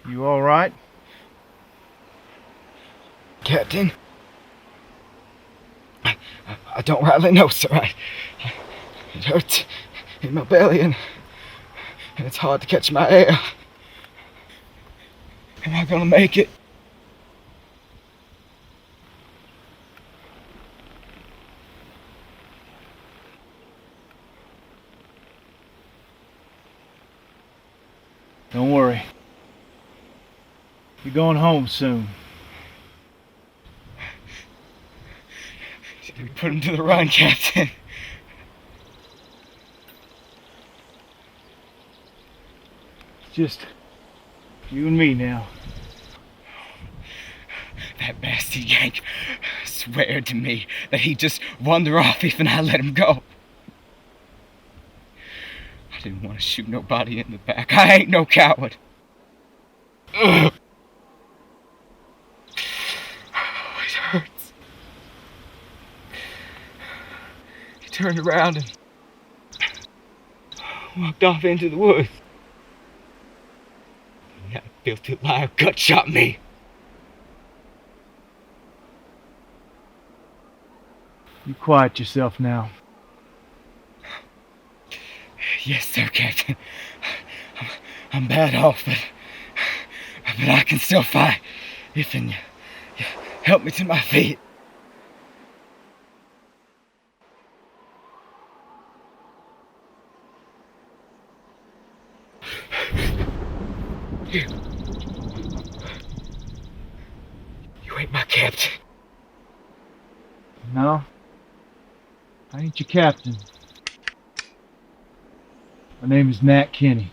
You all right? Captain? I don't rightly know, sir. It hurts in my belly and it's hard to catch my air. Am I gonna make it? Don't worry. You're going home soon. We put him to the run, Captain. It's just you and me now. That bastard Yank swear to me that he'd just wander off if I let him go. I didn't want to shoot nobody in the back. I ain't no coward. Ugh. Oh, it hurts. He turned around and walked off into the woods. And that filthy liar gut shot me. You quiet yourself now. Yes, sir, Captain. I'm bad off, but I can still fight. If you help me to my feet. You ain't my captain. No, I ain't your captain. My name is Nat Kinney.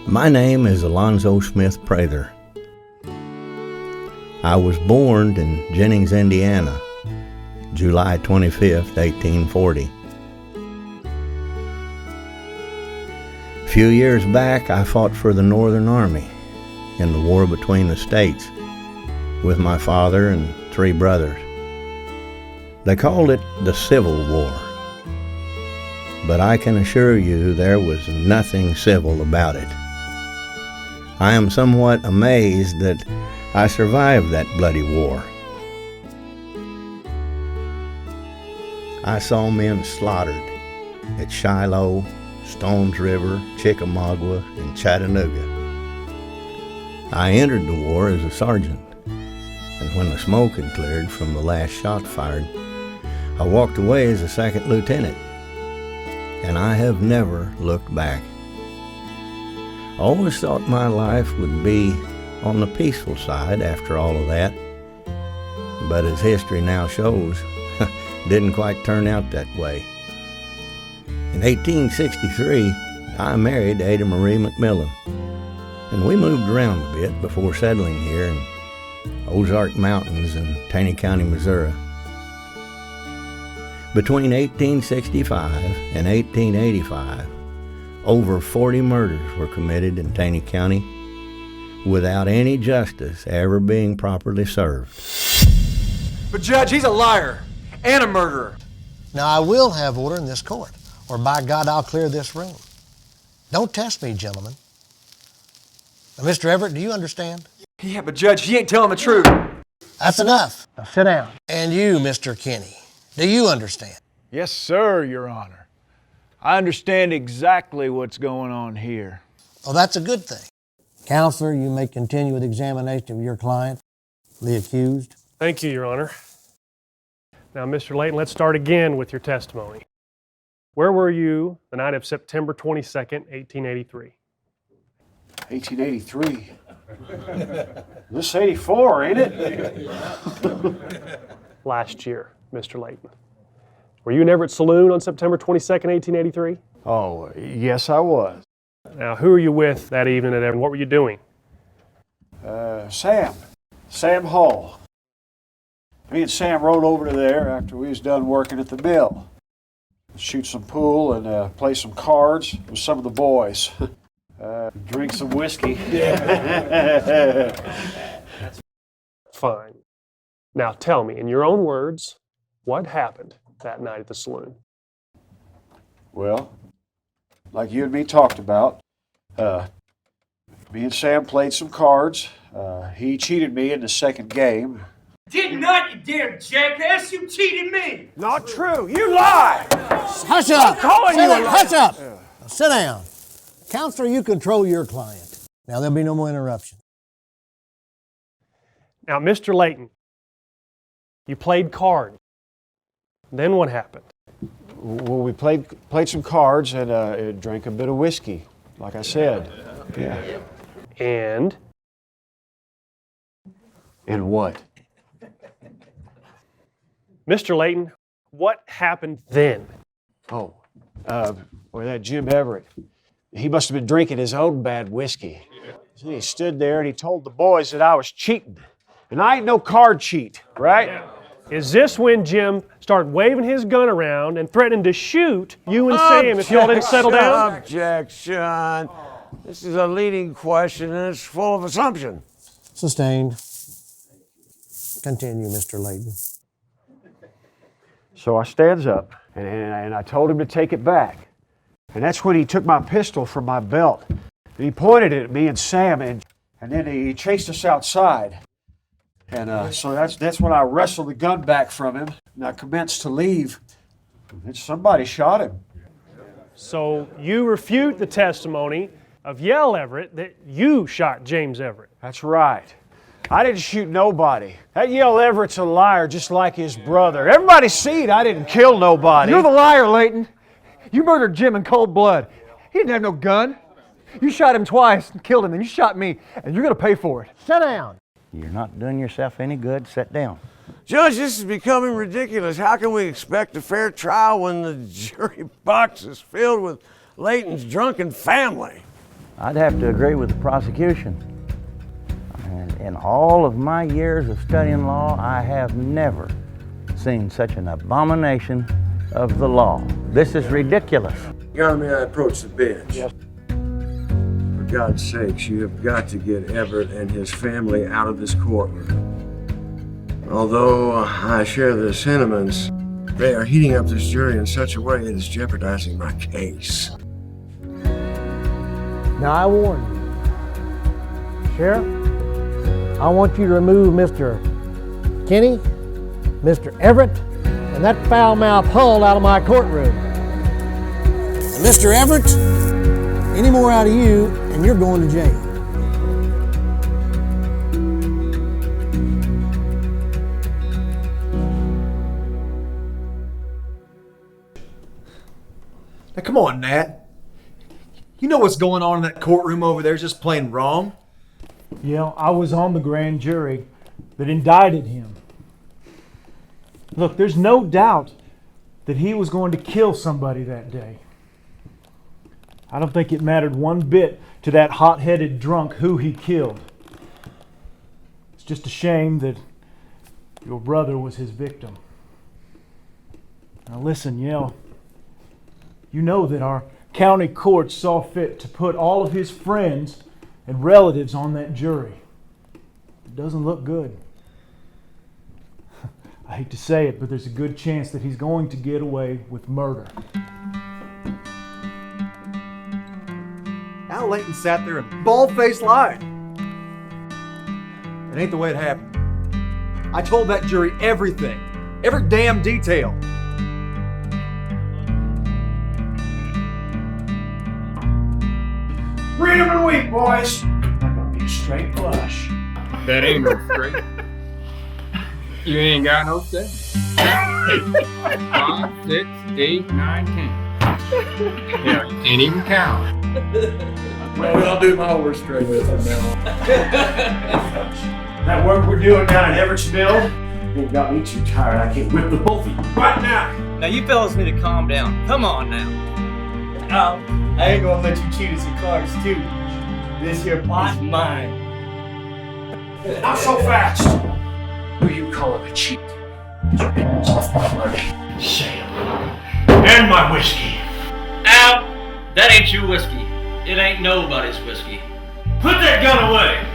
My name is Alonzo Smith Prather. I was born in Jennings, Indiana, July 25th, 1840. A few years back, I fought for the Northern Army in the war between the states with my father and 3 brothers. They called it the Civil War, but I can assure you there was nothing civil about it. I am somewhat amazed that I survived that bloody war. I saw men slaughtered at Shiloh, Stones River, Chickamauga, and Chattanooga. I entered the war as a sergeant, and when the smoke had cleared from the last shot fired, I walked away as a second lieutenant, and I have never looked back. I always thought my life would be on the peaceful side after all of that, but as history now shows, didn't quite turn out that way. In 1863, I married Ada Marie McMillan, and we moved around a bit before settling here in Ozark Mountains in Taney County, Missouri. Between 1865 and 1885, over 40 murders were committed in Taney County without any justice ever being properly served. But Judge, he's a liar and a murderer. Now, I will have order in this court, or by God, I'll clear this room. Don't test me, gentlemen. Now, Mr. Everett, do you understand? Yeah, but Judge, he ain't telling the truth. That's enough. Now, sit down. And you, Mr. Kinney, do you understand? Yes, sir, Your Honor. I understand exactly what's going on here. Well, that's a good thing. Counselor, you may continue with examination of your client, the accused. Thank you, Your Honor. Now, Mr. Layton, let's start again with your testimony. Where were you the night of September 22nd, 1883? 1883. This is 84, ain't it? Last year, Mr. Layton. Were you in Everett Saloon on September 22nd, 1883? Oh, yes, I was. Now, who were you with that evening at Everett? What were you doing? Sam Hall. Me and Sam rode over to there after we was done working at the mill. Shoot some pool and play some cards with some of the boys. Drink some whiskey. Fine. Now tell me, in your own words, what happened that night at the saloon? Well, like you and me talked about, me and Sam played some cards. He cheated me in the second game. Did not, you damn jackass! You cheated me! Not true. You lie! Hush up! calling you a liar. Hush up! Now, sit down. Counselor, you control your client. Now, there'll be no more interruption. Now, Mr. Layton, you played cards. Then what happened? Well, we played some cards and drank a bit of whiskey, like I said. Yeah. And? And what? Mr. Layton, what happened then? Oh, well, that Jim Everett, he must have been drinking his own bad whiskey. So he stood there and he told the boys that I was cheating. And I ain't no card cheat, right? Is this when Jim started waving his gun around and threatening to shoot you and Sam if y'all didn't settle down? Objection. This is a leading question and it's full of assumption. Sustained. Continue, Mr. Layton. So I stands up and I told him to take it back. And that's when he took my pistol from my belt. And he pointed it at me and Sam and then he chased us outside. And so that's when I wrestled the gun back from him and I commenced to leave. And somebody shot him. So you refute the testimony of Yale Everett that you shot James Everett. That's right. I didn't shoot nobody. That Yale Everett's a liar just like his brother. Everybody seen I didn't kill nobody. You're the liar, Layton. You murdered Jim in cold blood. He didn't have no gun. You shot him twice and killed him, and you shot me, and you're going to pay for it. Sit down. You're not doing yourself any good. Sit down. Judge, this is becoming ridiculous. How can we expect a fair trial when the jury box is filled with Layton's drunken family? I'd have to agree with the prosecution. And in all of my years of studying law, I have never seen such an abomination of the law. This is ridiculous. Your Honor, may I approach the bench? Yes. For God's sakes, you have got to get Everett and his family out of this courtroom. Although I share their sentiments, they are heating up this jury in such a way it is jeopardizing my case. Now, I warn you. Sheriff, I want you to remove Mr. Kinney, Mr. Everett, and that foul-mouthed Hull out of my courtroom. And Mr. Everett, any more out of you, and you're going to jail. Now, come on, Nat. You know what's going on in that courtroom over there is just plain wrong. Yeah, I was on the grand jury that indicted him. Look, there's no doubt that he was going to kill somebody that day. I don't think it mattered one bit to that hot-headed drunk who he killed. It's just a shame that your brother was his victim. Now listen, Yale, you know that our county court saw fit to put all of his friends and relatives on that jury. It doesn't look good. I hate to say it, but there's a good chance that he's going to get away with murder. Al Layton sat there and bald-faced lied. It ain't the way it happened. I told that jury everything, every damn detail. Read 'em and weep, boys. I'm gonna be a straight flush. That ain't no straight. You ain't got no say. 5, 6, 8, 9, 10. Yeah, you can't even count. Well, I'll do my worst straight with him now. That work we're doing down at Everett's Mill ain't got me too tired. I can whip the both of you right now. Now you fellas need to calm down. Come on now. I ain't gonna let you cheat us in cards too. This here pot's mine. Not so fast. Who you calling a cheat? Sam. And my whiskey. Al, that ain't your whiskey. It ain't nobody's whiskey. Put that gun away.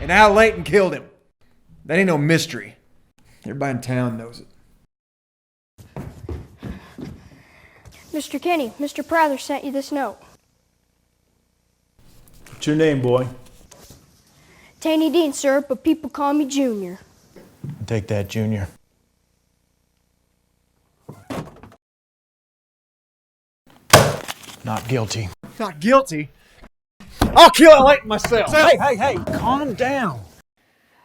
And Al Layton killed him. That ain't no mystery. Everybody in town knows it. Mr. Kenny, Mr. Prather sent you this note. What's your name, boy? Taney Dean, sir, but people call me Junior. Take that, Junior. Not guilty. Not guilty? I'll kill Al Layton myself. Hey, calm down.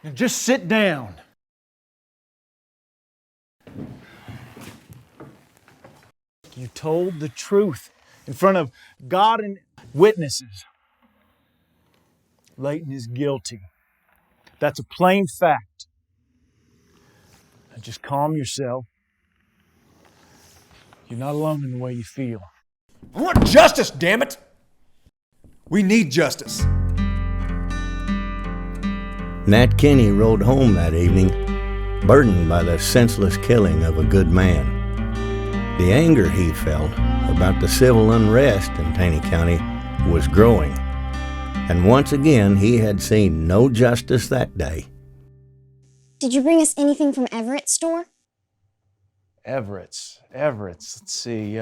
And just sit down. You told the truth in front of God and witnesses. Layton is guilty. That's a plain fact. Now just calm yourself. You're not alone in the way you feel. I want justice, damn it! We need justice. Nat Kinney rode home that evening, burdened by the senseless killing of a good man. The anger he felt about the civil unrest in Taney County was growing, and once again he had seen no justice that day. Did you bring us anything from Everett's store? Everett's. Let's see.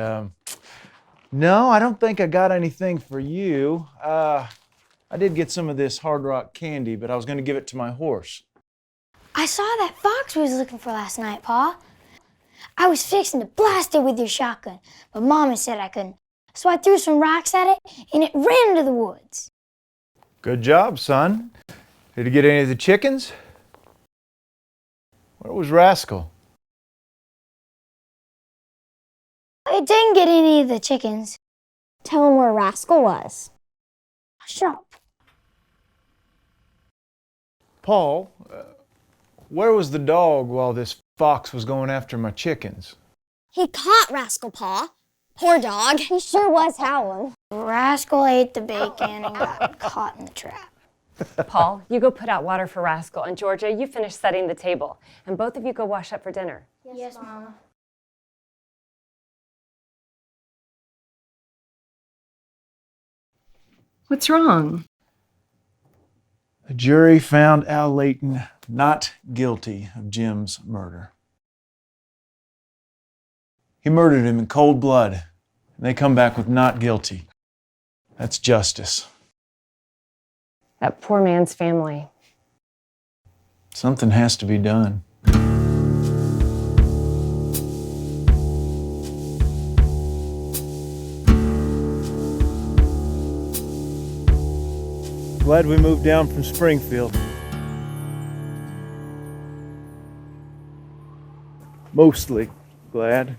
No, I don't think I got anything for you. I did get some of this Hard Rock candy, but I was going to give it to my horse. I saw that fox we was looking for last night, Pa. I was fixing to blast it with your shotgun, but Mama said I couldn't. So I threw some rocks at it, and it ran into the woods. Good job, son. Did you get any of the chickens? Where was Rascal? I didn't get any of the chickens. Tell him where Rascal was. Shut up. Paul, where was the dog while this fox was going after my chickens? He caught Rascal, Pa. Poor dog. He sure was howling. Rascal ate the bacon and got caught in the trap. Paul, you go put out water for Rascal, and Georgia, you finish setting the table. And both of you go wash up for dinner. Yes, Mama. What's wrong? The jury found Al Layton not guilty of Jim's murder. He murdered him in cold blood, and they come back with not guilty. That's justice. That poor man's family. Something has to be done. Glad we moved down from Springfield. Mostly glad.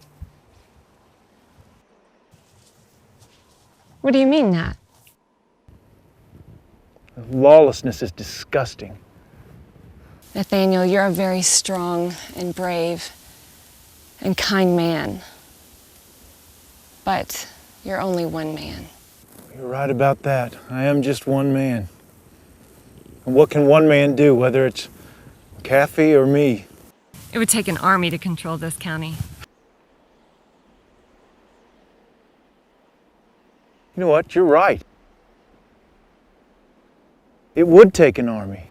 What do you mean, Nat? Lawlessness is disgusting. Nathaniel, you're a very strong and brave and kind man. But you're only one man. You're right about that. I am just one man. And what can one man do, whether it's Kathy or me? It would take an army to control this county. You know what? You're right. It would take an army.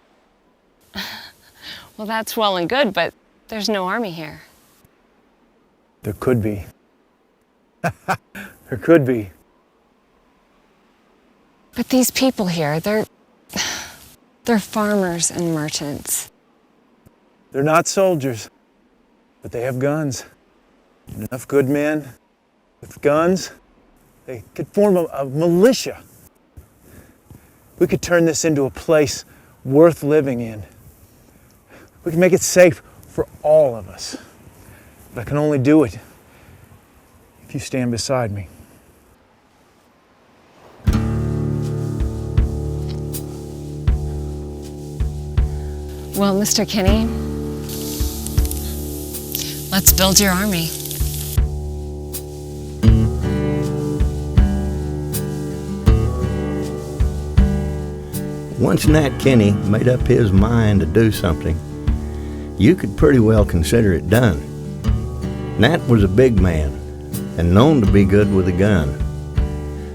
Well, that's well and good, but there's no army here. There could be. There could be. But these people here, they're farmers and merchants. They're not soldiers, but they have guns. And enough good men with guns, they could form a militia. We could turn this into a place worth living in. We can make it safe for all of us. But I can only do it if you stand beside me. Well, Mr. Kinney, let's build your army. Once Nat Kinney made up his mind to do something, you could pretty well consider it done. Nat was a big man and known to be good with a gun.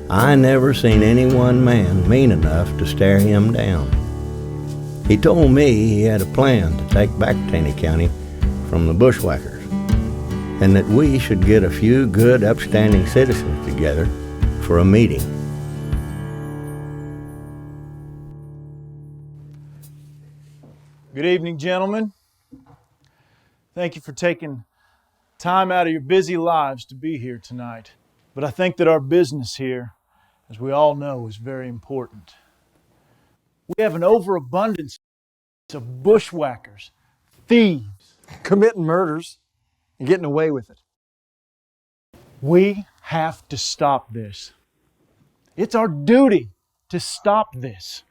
I never seen any one man mean enough to stare him down. He told me he had a plan to take back Taney County from the bushwhackers, and that we should get a few good, upstanding citizens together for a meeting. Good evening, gentlemen. Thank you for taking time out of your busy lives to be here tonight. But I think that our business here, as we all know, is very important. We have an overabundance of bushwhackers, thieves, Committing murders and getting away with it. We have to stop this. It's our duty to stop this.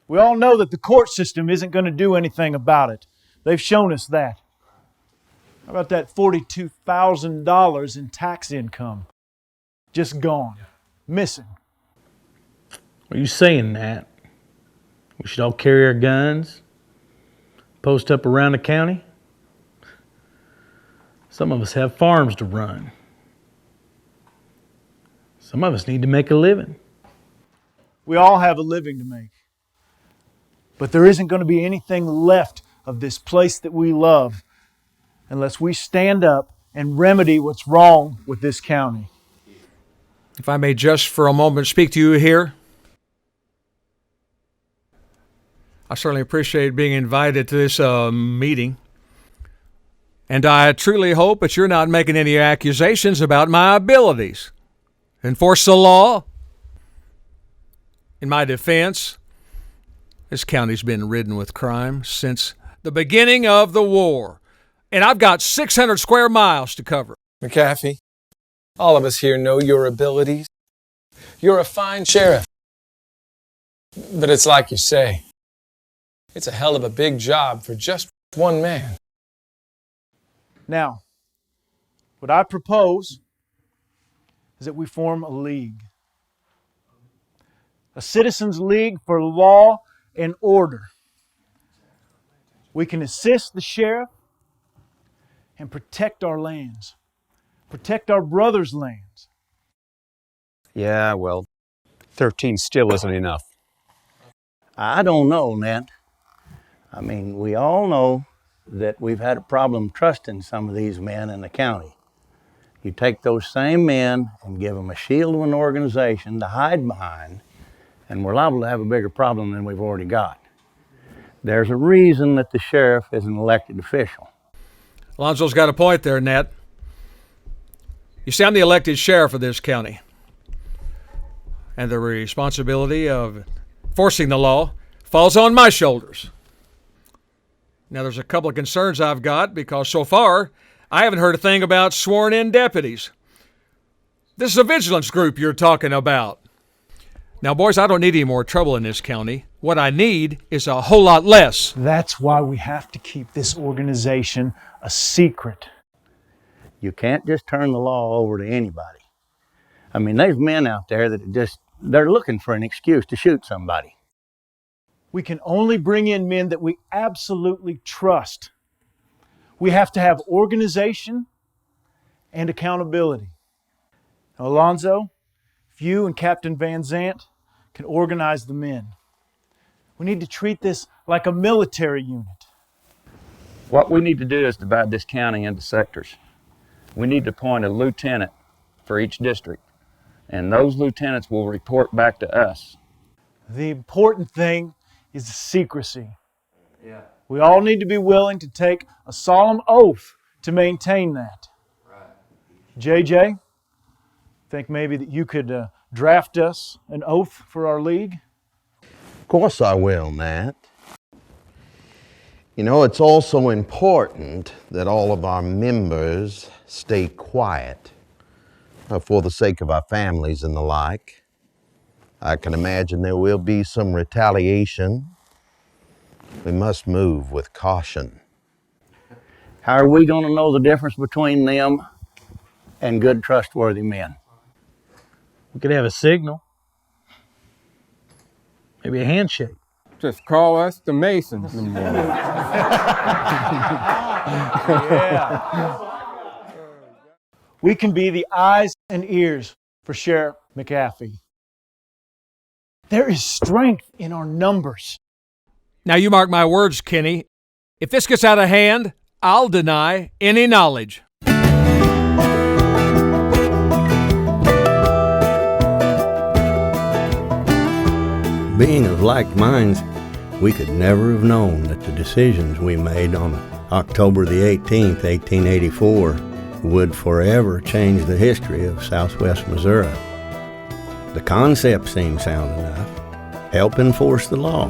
We all know that the court system isn't going to do anything about it. They've shown us that. How about that $42,000 in tax income? Just gone. Missing. Are you saying that we should all carry our guns, post up around the county? Some of us have farms to run. Some of us need to make a living. We all have a living to make. But there isn't going to be anything left of this place that we love unless we stand up and remedy what's wrong with this county. If I may just for a moment speak to you here. I certainly appreciate being invited to this meeting. And I truly hope that you're not making any accusations about my abilities. Enforce the law. In my defense, this county's been ridden with crime since the beginning of the war. And I've got 600 square miles to cover. McAfee, all of us here know your abilities. You're a fine sheriff. But it's like you say, it's a hell of a big job for just one man. Now, what I propose is that we form a league. A citizens' league for law and order. We can assist the sheriff and protect our lands. Protect our brothers' lands. Yeah, well, 13 still isn't enough. I don't know, Nat. I mean, we all know that we've had a problem trusting some of these men in the county. You take those same men and give them a shield of an organization to hide behind, and we're liable to have a bigger problem than we've already got. There's a reason that the sheriff is an elected official. Alonzo's got a point there, Nat. You see, I'm the elected sheriff of this county, and the responsibility of enforcing the law falls on my shoulders. Now, there's a couple of concerns I've got because so far I haven't heard a thing about sworn-in deputies. This is a vigilance group you're talking about. Now, boys, I don't need any more trouble in this county. What I need is a whole lot less. That's why we have to keep this organization a secret. You can't just turn the law over to anybody. I mean, there's men out there that they're looking for an excuse to shoot somebody. We can only bring in men that we absolutely trust. We have to have organization and accountability. Now, Alonzo, if you and Captain Van Zant can organize the men, we need to treat this like a military unit. What we need to do is divide this county into sectors. We need to appoint a lieutenant for each district, and those lieutenants will report back to us. The important thing is secrecy. Yeah. We all need to be willing to take a solemn oath to maintain that. Right. JJ, think maybe that you could draft us an oath for our league? Of course I will, Nat. You know, it's also important that all of our members stay quiet for the sake of our families and the like. I can imagine there will be some retaliation. We must move with caution. How are we going to know the difference between them and good, trustworthy men? We could have a signal. Maybe a handshake. Just call us the Masons. Yeah. We can be the eyes and ears for Sheriff McAfee. There is strength in our numbers. Now, you mark my words, Kenny. If this gets out of hand, I'll deny any knowledge. Being of like minds, we could never have known that the decisions we made on October the 18th, 1884 would forever change the history of Southwest Missouri. The concept seemed sound enough. Help enforce the law.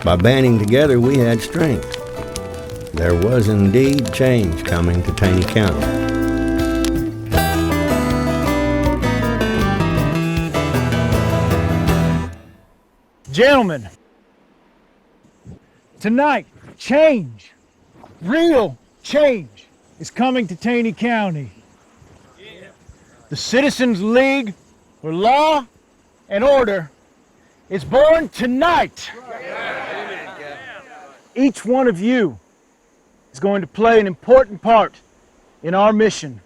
By banding together, we had strength. There was indeed change coming to Taney County. Gentlemen, tonight, change, real change, is coming to Taney County. The Citizens League for Law and Order is born tonight. Each one of you is going to play an important part in our mission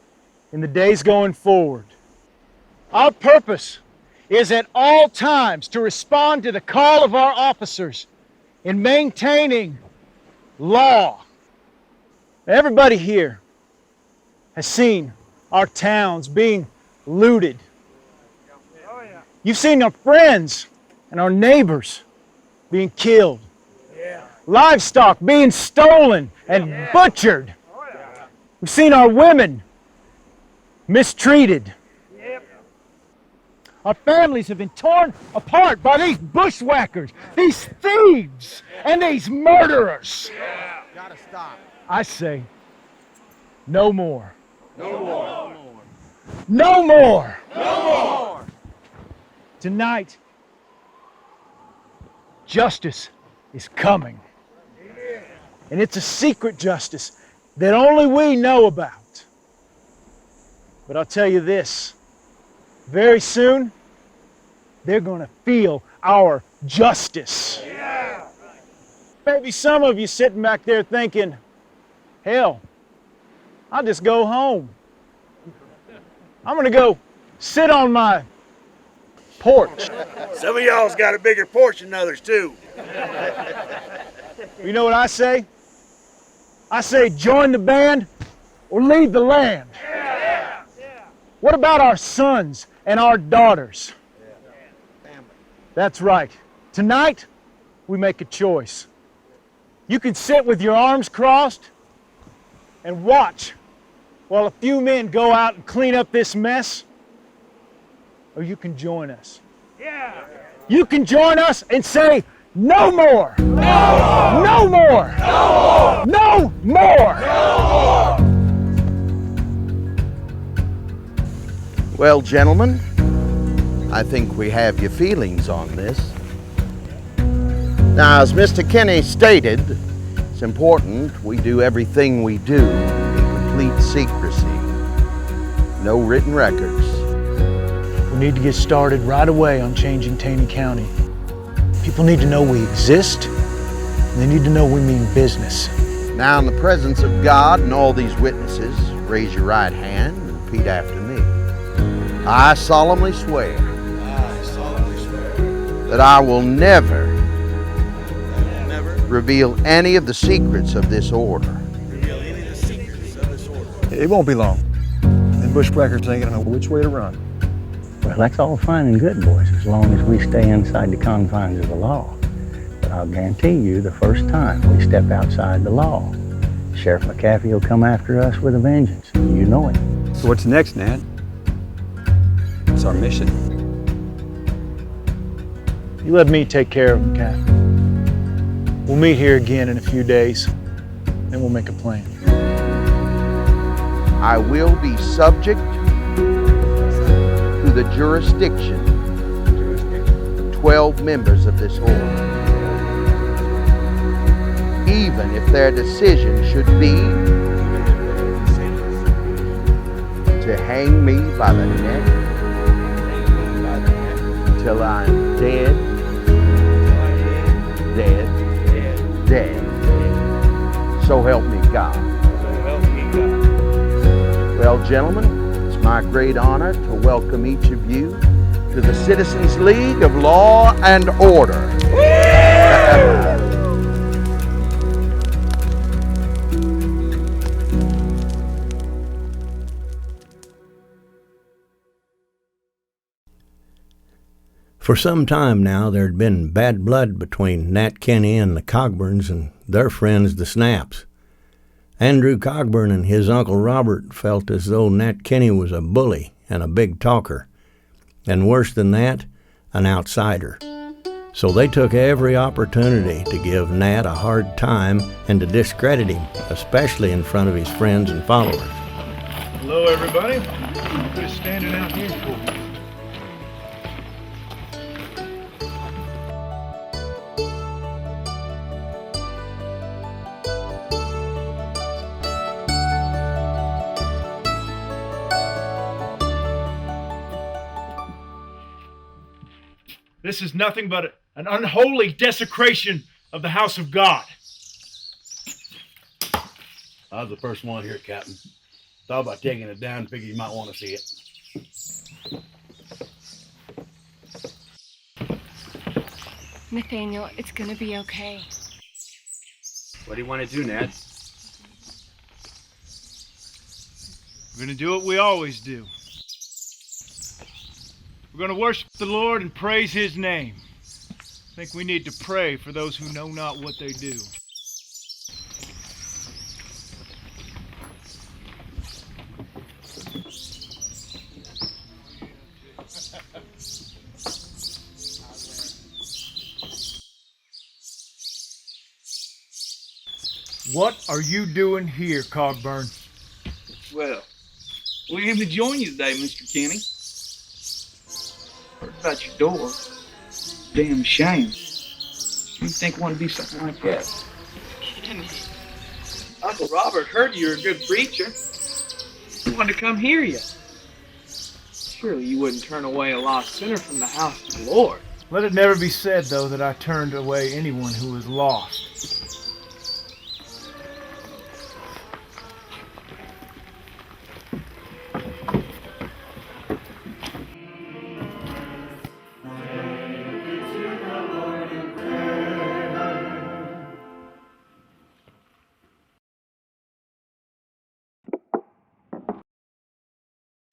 in the days going forward. Our purpose is at all times to respond to the call of our officers in maintaining law. Everybody here has seen our towns being looted. You've seen our friends and our neighbors being killed. Livestock being stolen and butchered. We've seen our women mistreated. Our families have been torn apart by these bushwhackers, these thieves, and these murderers. Gotta stop. I say, no more. No more. No more. No more. Tonight, justice is coming. And it's a secret justice that only we know about. But I'll tell you this, very soon, they're going to feel our justice. Yeah. Maybe some of you sitting back there thinking, hell, I'll just go home. I'm going to go sit on my porch. Some of y'all's got a bigger porch than others, too. You know what I say? I say join the band or leave the land. What about our sons and our daughters? That's right. Tonight, we make a choice. You can sit with your arms crossed and watch while a few men go out and clean up this mess, or you can join us. You can join us and say, no more! No more! No more! Well, gentlemen, I think we have your feelings on this. Now, as Mr. Kenny stated, it's important we do everything we do in complete secrecy. No written records. We need to get started right away on changing Taney County. People need to know we exist, and they need to know we mean business. Now, in the presence of God and all these witnesses, raise your right hand and repeat after me. I solemnly swear that I will never reveal any of the secrets of this order. It won't be long. Then Bush Records ain't gonna know which way to run. Well, that's all fine and good, boys, as long as we stay inside the confines of the law. But I'll guarantee you, the first time we step outside the law, Sheriff McAfee will come after us with a vengeance. You know it. So what's next, Nat? What's our mission? You let me take care of them, Cap. We'll meet here again in a few days, and we'll make a plan. I will be subject to the jurisdiction of 12 members of this order, even if their decision should be to hang me by the neck till I'm dead, dead. So help me God. Well, gentlemen, it's my great honor to welcome each of you to the Citizens League of Law and Order. For some time now, there had been bad blood between Nat Kenny and the Cogburns and their friends, the Snaps. Andrew Cogburn and his Uncle Robert felt as though Nat Kenny was a bully and a big talker, and worse than that, an outsider. So they took every opportunity to give Nat a hard time and to discredit him, especially in front of his friends and followers. Hello, everybody. What is standing out here for? This is nothing but an unholy desecration of the house of God. I was the first one here, Captain. Thought about taking it down, figured you might want to see it. Nathaniel, it's gonna be okay. What do you want to do, Ned? We're going to do what we always do. We're going to worship the Lord and praise His name. I think we need to pray for those who know not what they do. What are you doing here, Cogburn? Well, we came to join you today, Mr. Kenny. Heard about your door. Damn shame. You'd think one would be something like that. Kenny. Uncle Robert heard you were a good preacher. He wanted to come hear you. Surely you wouldn't turn away a lost sinner from the house of the Lord. Let it never be said, though, that I turned away anyone who was lost.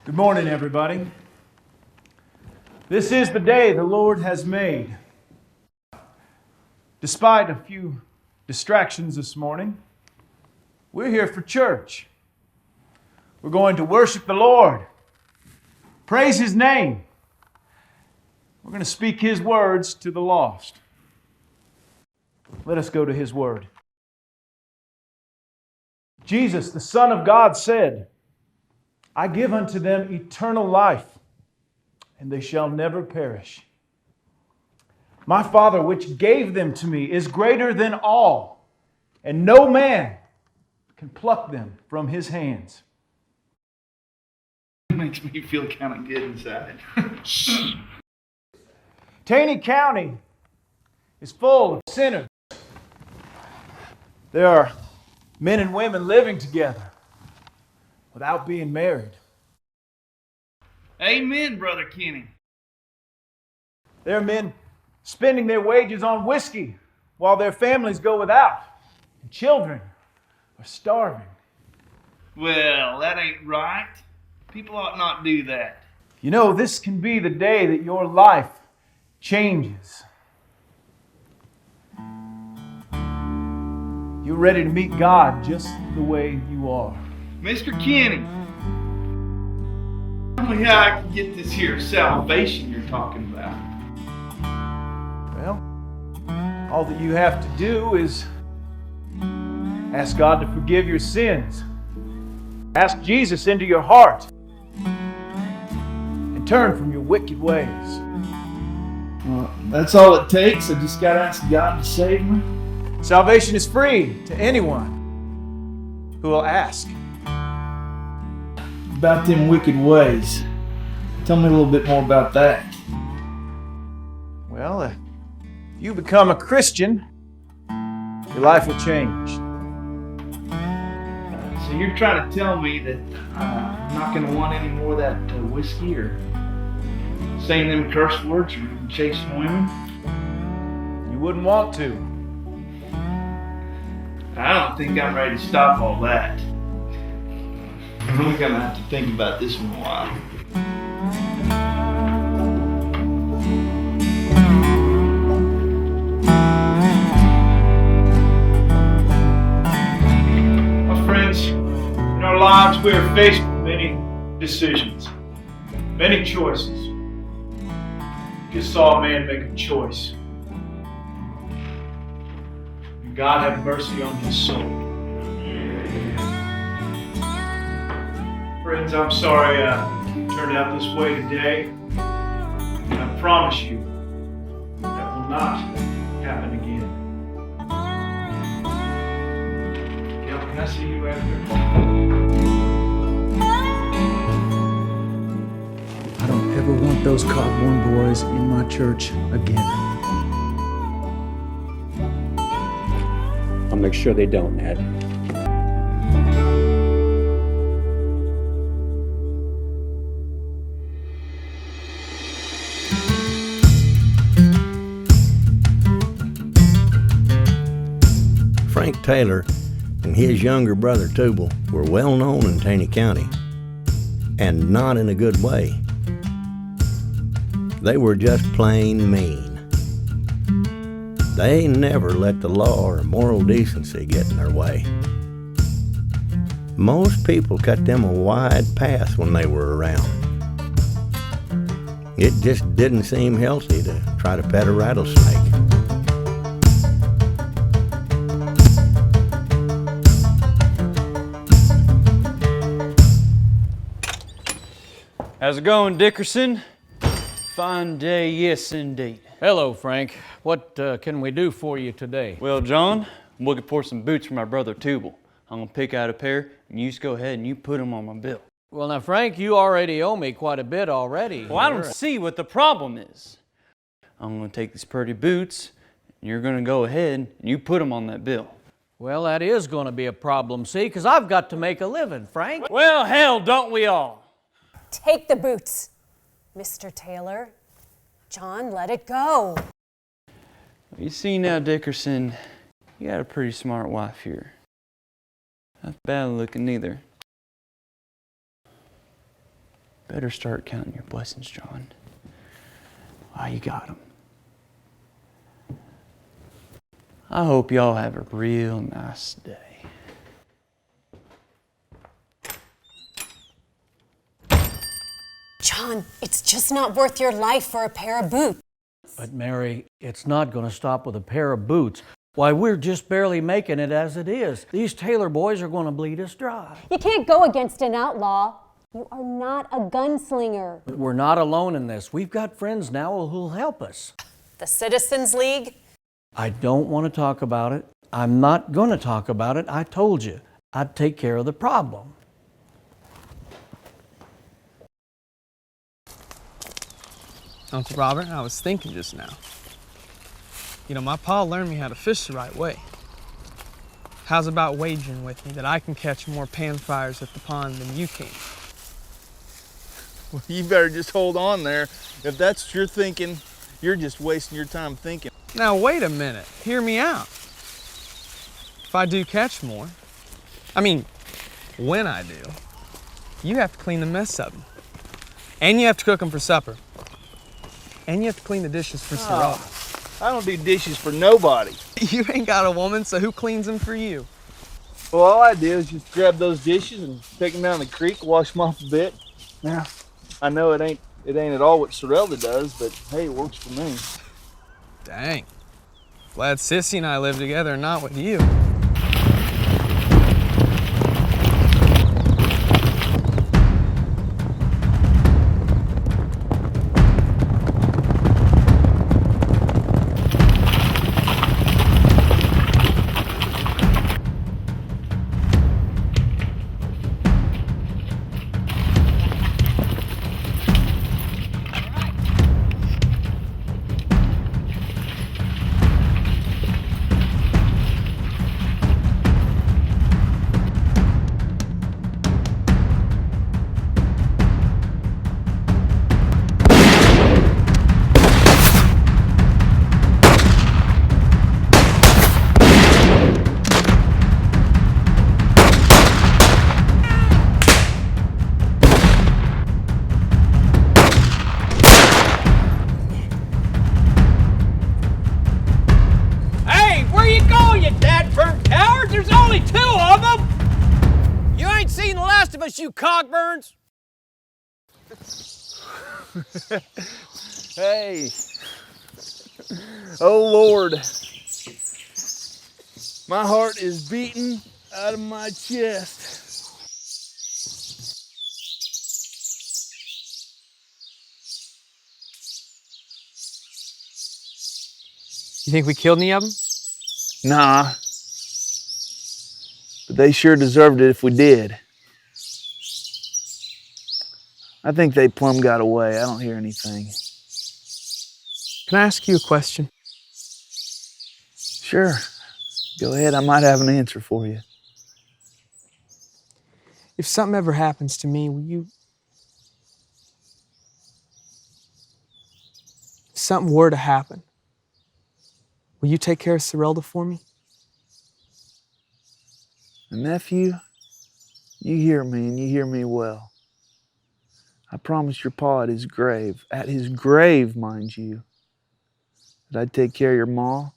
Good morning, everybody. This is the day the Lord has made. Despite a few distractions this morning, we're here for church. We're going to worship the Lord, praise His name. We're going to speak His words to the lost. Let us go to His word. Jesus, the Son of God, said, I give unto them eternal life, and they shall never perish. My Father, which gave them to me, is greater than all, and no man can pluck them from His hands. It makes me feel kind of good inside. Taney County is full of sinners. There are men and women living together without being married. Amen, Brother Kenny. There are men spending their wages on whiskey while their families go without, and children are starving. Well, that ain't right. People ought not do that. You know, this can be the day that your life changes. You're ready to meet God just the way you are. Mr. Kenny, tell me how I can get this here salvation you're talking about. Well, all that you have to do is ask God to forgive your sins. Ask Jesus into your heart. And turn from your wicked ways. Well, that's all it takes. I just gotta ask God to save me. Salvation is free to anyone who will ask. About them wicked ways. Tell me a little bit more about that. Well, if you become a Christian, your life will change. So you're trying to tell me that I'm not going to want any more of that whiskey or saying them curse words or chasing women? You wouldn't want to. I don't think I'm ready to stop all that. I'm really going to have to think about this one a while. My friends, in our lives we are faced with many decisions, many choices. Just saw a man make a choice. And God have mercy on his soul. Friends, I'm sorry it turned out this way today. And I promise you that will not happen again. Gail, can I see you after? I don't ever want those Cogborn boys in my church again. I'll make sure they don't, Ned. Frank Taylor and his younger brother Tubal were well known in Taney County, and not in a good way. They were just plain mean. They never let the law or moral decency get in their way. Most people cut them a wide path when they were around. It just didn't seem healthy to try to pet a rattlesnake. How's it going, Dickerson? Fine day, yes indeed. Hello, Frank. What can we do for you today? Well, John, I'm looking for some boots for my brother Tubal. I'm gonna pick out a pair, and you just go ahead and you put them on my bill. Well, now, Frank, you already owe me quite a bit already. Well, I don't see what the problem is. I'm gonna take these pretty boots, and you're gonna go ahead and you put them on that bill. Well, that is going to be a problem, see, because I've got to make a living, Frank. Well, hell, don't we all? Take the boots, Mr. Taylor. John, let it go. You see now, Dickerson, you got a pretty smart wife here. Not bad looking either. better start counting your blessings, John. While you got them. I hope y'all have a real nice day. John, it's just not worth your life for a pair of boots. But Mary, it's not going to stop with a pair of boots. Why, we're just barely making it as it is. These Taylor boys are going to bleed us dry. You can't go against an outlaw. You are not a gunslinger. But we're not alone in this. We've got friends now who'll help us. The Citizens League? I don't want to talk about it. I'm not going to talk about it. I told you I'd take care of the problem. Uncle Robert, I was thinking just now. You know, my pa learned me how to fish the right way. How's about wagering with me that I can catch more panfires at the pond than you can? Well, you better just hold on there. If that's what you're thinking, you're just wasting your time thinking. Now, wait a minute. Hear me out. If I do catch more, when I do, you have to clean the mess up. And you have to cook them for supper. And you have to clean the dishes for Sorrel. I don't do dishes for nobody. You ain't got a woman, so who cleans them for you? Well, all I do is just grab those dishes and take them down the creek, wash them off a bit. Now, I know it ain't at all what Sorrelda does, but hey, it works for me. Dang. Glad Sissy and I live together and not with you. You cockburns! Hey. Oh, Lord. My heart is beating out of my chest. You think we killed any of them? Nah. But they sure deserved it if we did. I think they plumb got away. I don't hear anything. Can I ask you a question? Sure. Go ahead. I might have an answer for you. If something ever happens to me, will you... If something were to happen, will you take care of Sorrelda for me? Nephew, you hear me and you hear me well. I promised your pa at his grave, mind you, that I'd take care of your ma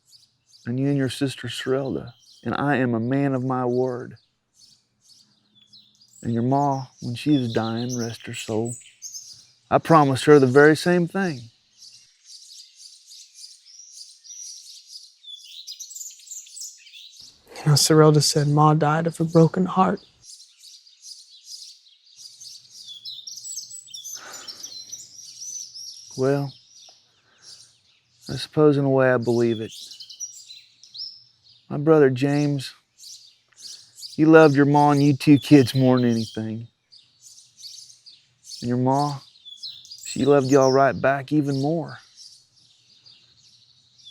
and you and your sister Sorrelda, and I am a man of my word. And your ma, when she is dying, rest her soul, I promised her the very same thing. You know, Sorrelda said Ma died of a broken heart. Well, I suppose in a way I believe it. My brother James, he loved your ma and you two kids more than anything. And your ma, she loved y'all right back even more.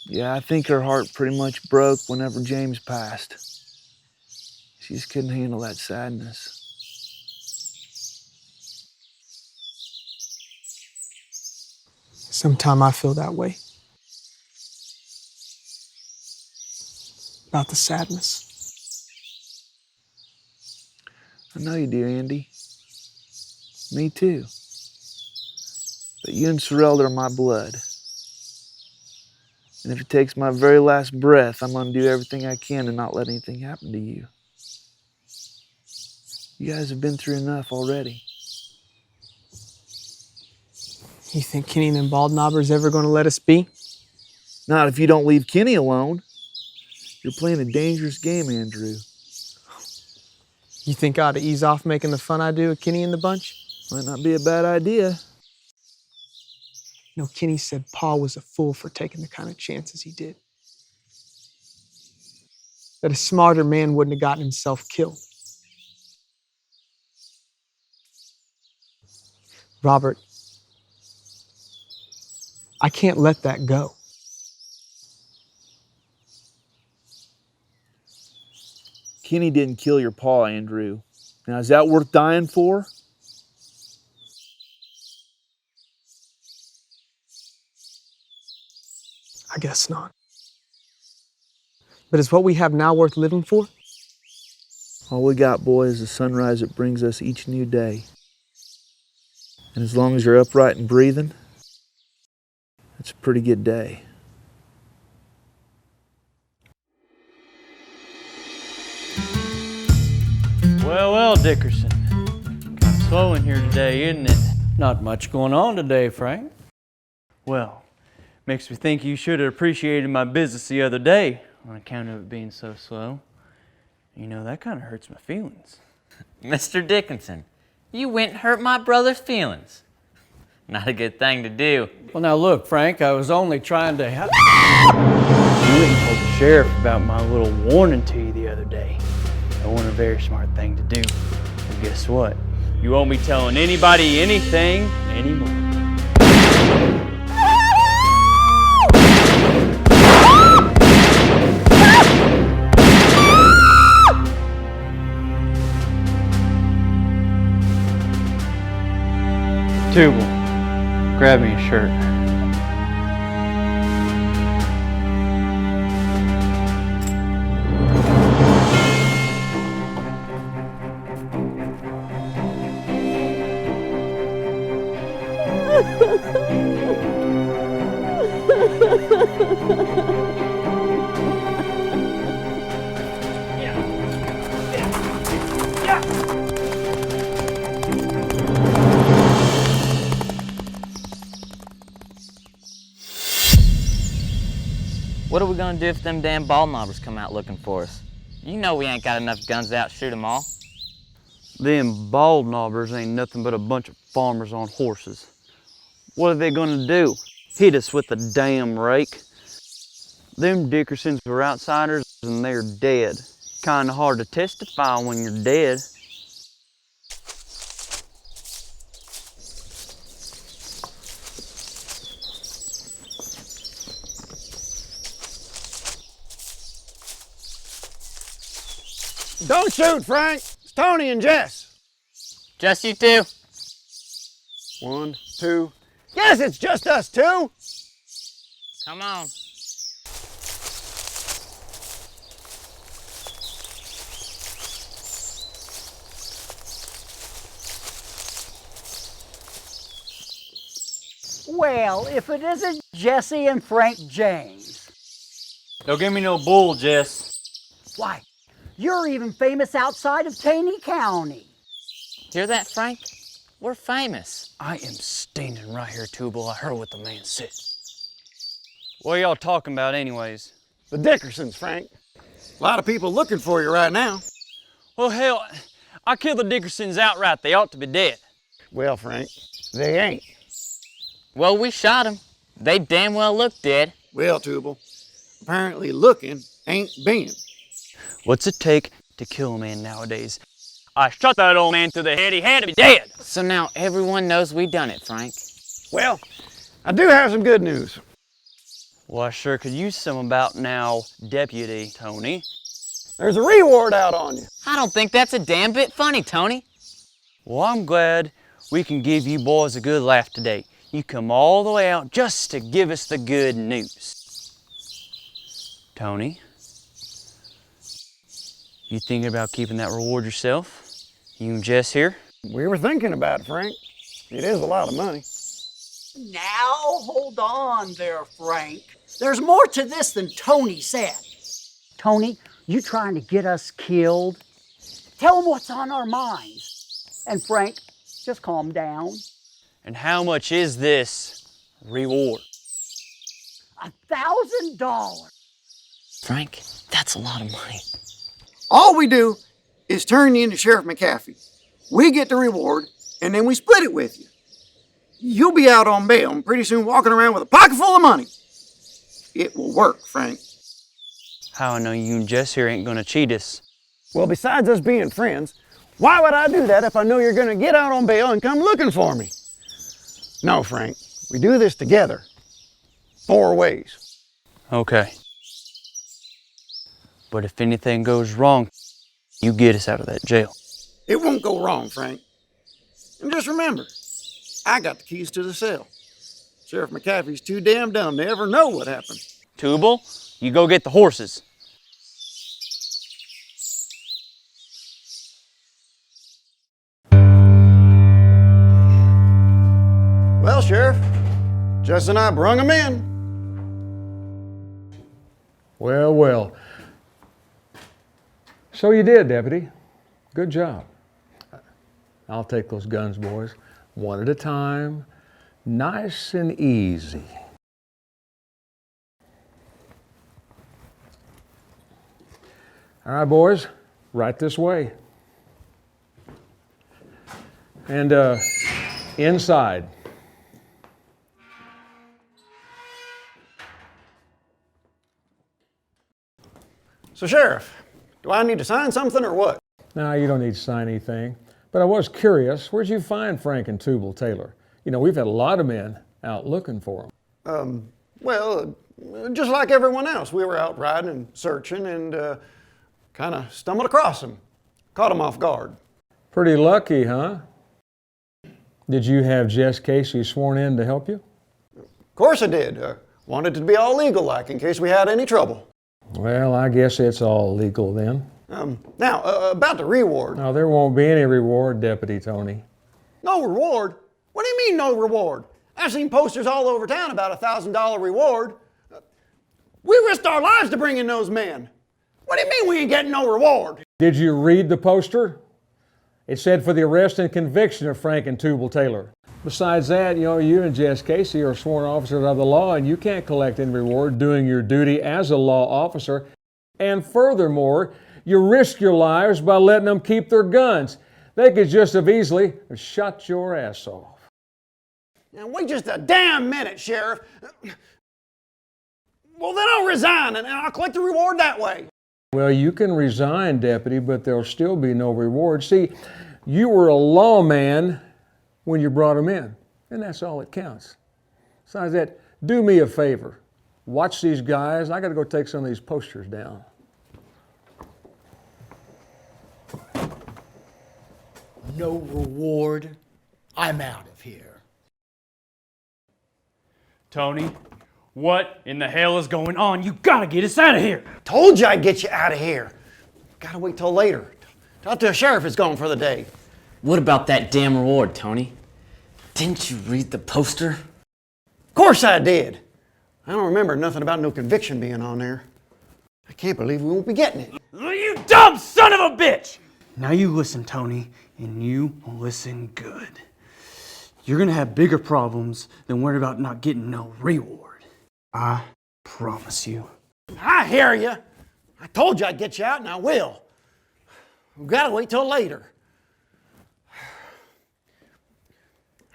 Yeah, I think her heart pretty much broke whenever James passed. She just couldn't handle that sadness. Sometime I feel that way. About the sadness. I know you do, Andy. Me too. But you and Sorrel are my blood. And if it takes my very last breath, I'm going to do everything I can to not let anything happen to you. You guys have been through enough already. You think Kenny and them bald knobbers ever gonna let us be? Not if you don't leave Kenny alone. You're playing a dangerous game, Andrew. You think I ought to ease off making the fun I do of Kenny and the bunch? Might not be a bad idea. You know, Kenny said Pa was a fool for taking the kind of chances he did. That a smarter man wouldn't have gotten himself killed. Robert, I can't let that go. Kenny didn't kill your pa, Andrew. Now, is that worth dying for? I guess not. But is what we have now worth living for? All we got, boy, is the sunrise that brings us each new day. And as long as you're upright and breathing, it's a pretty good day. Well, Dickerson. Kind of slow in here today, isn't it? Not much going on today, Frank. Well, makes me think you should have appreciated my business the other day on account of it being so slow. You know, that kind of hurts my feelings. Mr. Dickinson, you went and hurt my brother's feelings. Not a good thing to do. Well, now look, Frank, I was only trying to help. You went and told the sheriff about my little warning to you the other day. That wasn't a very smart thing to do. And guess what? You won't be telling anybody anything anymore. Tubal, grab me a shirt. What are we gonna do if them damn ball knobbers come out looking for us? You know we ain't got enough guns to outshoot them all. Them bald knobbers ain't nothing but a bunch of farmers on horses. What are they gonna do? Hit us with a damn rake? Them Dickersons were outsiders and they're dead. Kinda hard to testify when you're dead. Don't shoot, Frank. It's Tony and Jess. Just you two? 1, 2. Yes, it's just us two. Come on. Well, if it isn't Jesse and Frank James. Don't give me no bull, Jess. Why, you're even famous outside of Taney County. Hear that, Frank? We're famous. I am standing right here, Tubal. I heard what the man said. What are y'all talking about anyways? The Dickersons, Frank. A lot of people looking for you right now. Well, hell, I killed the Dickersons outright. They ought to be dead. Well, Frank, they ain't. Well, we shot them. They damn well look dead. Well, Tubal, apparently looking ain't being. What's it take to kill a man nowadays? I shot that old man through the head. He had to be dead. So now everyone knows we done it, Frank. Well, I do have some good news. Well, I sure could use some about now, Deputy Tony. There's a reward out on you. I don't think that's a damn bit funny, Tony. Well, I'm glad we can give you boys a good laugh today. You come all the way out just to give us the good news. Tony, you thinking about keeping that reward yourself? You and Jess here? We were thinking about it, Frank. It is a lot of money. Now, hold on there, Frank. There's more to this than Tony said. Tony, you trying to get us killed? Tell him what's on our minds. And Frank, just calm down. And how much is this reward? $1,000. Frank, that's a lot of money. All we do is turn you into Sheriff McAfee. We get the reward, and then we split it with you. You'll be out on bail and pretty soon walking around with a pocket full of money. It will work, Frank. How I know you and Jess here ain't gonna cheat us. Well, besides us being friends, why would I do that if I know you're gonna get out on bail and come looking for me? No, Frank, we do this together. 4 ways. Okay. But if anything goes wrong, you get us out of that jail. It won't go wrong, Frank. And just remember, I got the keys to the cell. Sheriff McAfee's too damn dumb to ever know what happened. Tubal, you go get the horses. Well, Sheriff, Jess and I brung him in. Well, well. So you did, Deputy. Good job. I'll take those guns, boys, one at a time, nice and easy. All right, boys, right this way. And inside. So, Sheriff, do I need to sign something or what? No, you don't need to sign anything. But I was curious, where'd you find Frank and Tubal Taylor? You know, we've had a lot of men out looking for them. Well, just like everyone else, we were out riding and searching and kind of stumbled across them. Caught them off guard. Pretty lucky, huh? Did you have Jess Casey sworn in to help you? Of course I did. Wanted it to be all legal like in case we had any trouble. Well, I guess it's all legal then. Now, about the reward. No, there won't be any reward, Deputy Tony. No reward? What do you mean no reward? I've seen posters all over town about a $1,000 reward. We risked our lives to bring in those men. What do you mean we ain't getting no reward? Did you read the poster? It said for the arrest and conviction of Frank and Tubal Taylor. Besides that, you and Jess Casey are sworn officers of the law, and you can't collect any reward doing your duty as a law officer. And furthermore, you risk your lives by letting them keep their guns. They could just have easily shot your ass off. Now, wait just a damn minute, Sheriff. Well, then I'll resign and I'll collect the reward that way. Well, you can resign, Deputy, but there'll still be no reward. See, you were a lawman when you brought him in, and that's all that counts. Besides that, do me a favor. Watch these guys. I got to go take some of these posters down. No reward. I'm out of here. Tony, what in the hell is going on? You gotta get us out of here. Told you I'd get you out of here. Gotta wait till later. Till the sheriff is gone for the day. What about that damn reward, Tony? Didn't you read the poster? Of course I did. I don't remember nothing about no conviction being on there. I can't believe we won't be getting it. You dumb son of a bitch! Now you listen, Tony, and you listen good. You're gonna have bigger problems than worrying about not getting no reward. I promise you. I hear you. I told you I'd get you out, and I will. We've got to wait till later.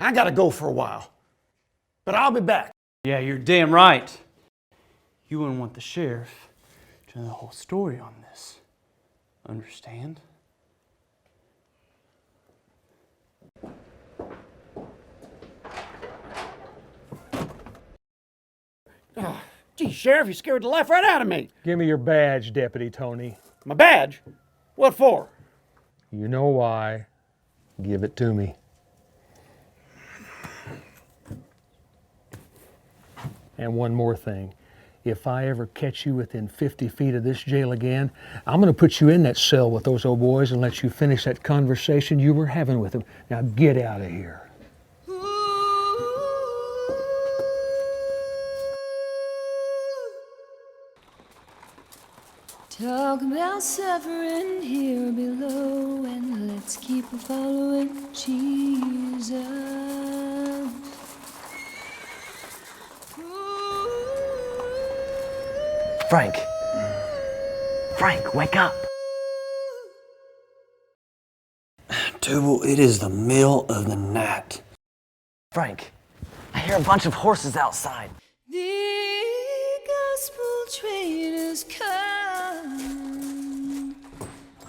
I got to go for a while, but I'll be back. Yeah, you're damn right. You wouldn't want the sheriff to know the whole story on this. Understand? Oh, gee, Sheriff, you scared the life right out of me. Give me your badge, Deputy Tony. My badge? What for? You know why. Give it to me. And one more thing. If I ever catch you within 50 feet of this jail again, I'm going to put you in that cell with those old boys and let you finish that conversation you were having with them. Now get out of here. Talk about suffering here below, and let's keep following Jesus. Frank. Frank, wake up. Tubal, it is the middle of the night. Frank, I hear a bunch of horses outside. The gospel train has come.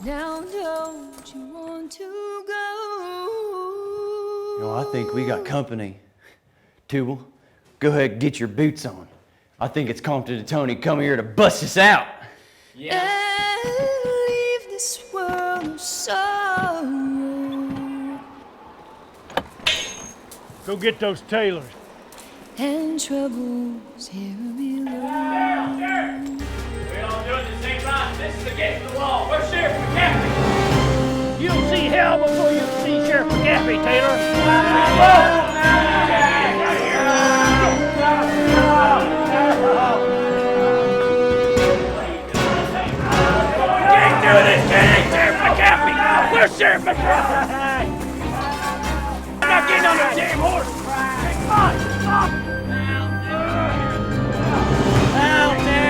Now don't you want to go? I think we got company. Tubal, go ahead and get your boots on. I think it's Compton and Tony coming here to bust us out. And leave this world of sorrow. Go get those Taylors. And troubles here below. We all do it at the same time. This is against the law. Where's Sheriff McCaffrey? You'll see hell before you see Sheriff McCaffrey, Taylor. Can't do this, can't Sheriff McCaffrey! Where's Sheriff McCaffrey? I'm not getting on that damn horse! Come on! Help me!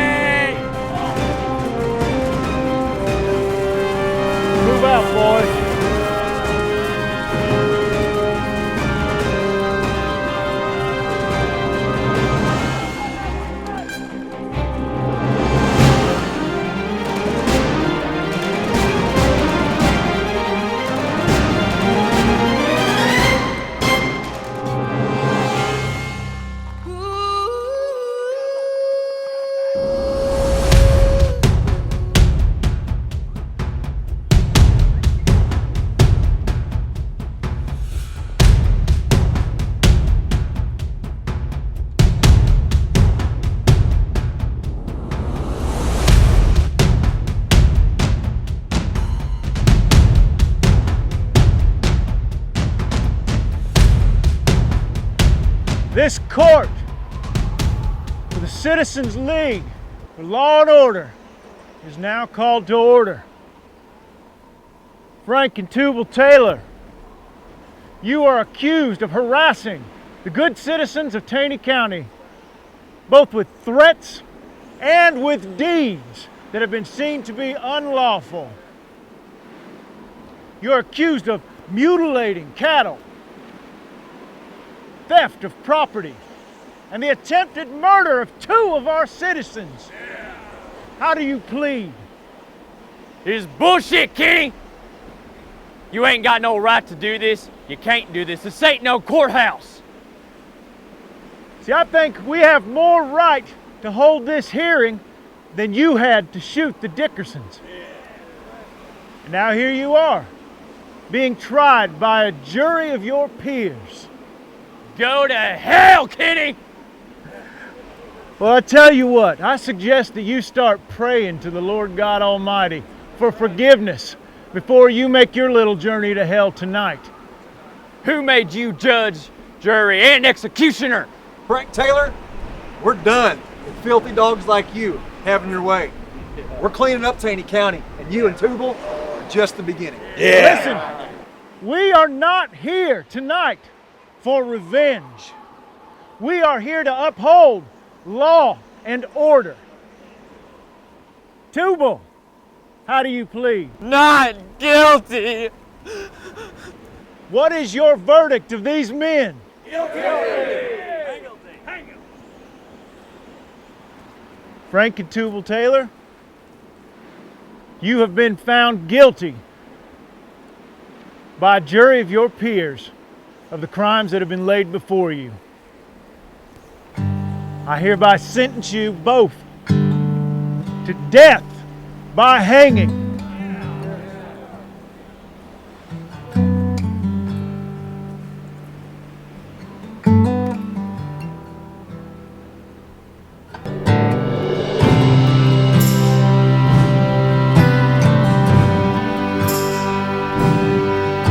Move out, boys. This court for the Citizens League for Law and Order is now called to order. Frank and Tubal Taylor, you are accused of harassing the good citizens of Taney County, both with threats and with deeds that have been seen to be unlawful. You are accused of mutilating cattle, theft of property, and the attempted murder of 2 of our citizens. How do you plead? This is bullshit, Kenny! You ain't got no right to do this. You can't do this. This ain't no courthouse. See, I think we have more right to hold this hearing than you had to shoot the Dickersons. And now here you are, being tried by a jury of your peers. Go to hell, Kenny! Well, I tell you what, I suggest that you start praying to the Lord God Almighty for forgiveness before you make your little journey to hell tonight. Who made you judge, jury, and executioner? Frank Taylor, we're done with filthy dogs like you having your way. We're cleaning up Taney County, and you and Tubal are just the beginning. Listen, we are not here tonight for revenge. We are here to uphold law and order. Tubal, how do you plead? Not guilty. What is your verdict of these men? Frank and Tubal Taylor, you have been found guilty by a jury of your peers of the crimes that have been laid before you. I hereby sentence you both to death by hanging.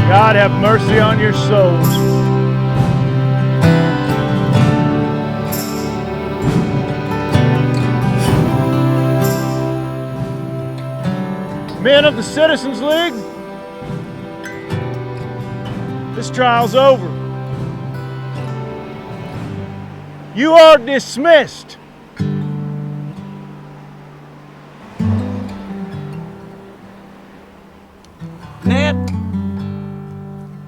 God have mercy on your souls. Men of the Citizens League, this trial's over. You are dismissed. Ned,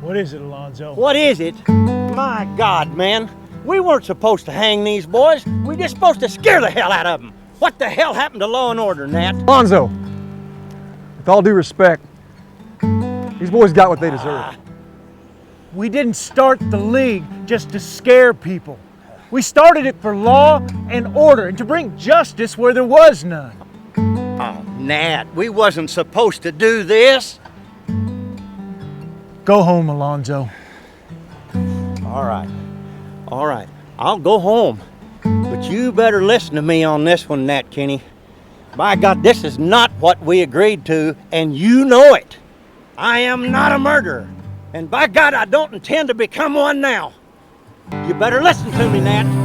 What is it, Alonzo? what is it? My God, man. We weren't supposed to hang these boys. We just supposed to scare the hell out of them. What the hell happened to law and order, Nat? Lonzo, with all due respect, these boys got what they deserve. We didn't start the league just to scare people. We started it for law and order and to bring justice where there was none. Oh, Nat, we wasn't supposed to do this. Go home, Alonzo. All right. All right. I'll go home. But you better listen to me on this one, Nat Kinney. By God, this is not what we agreed to, and you know it. I am not a murderer. And by God, I don't intend to become one now. You better listen to me, Nat.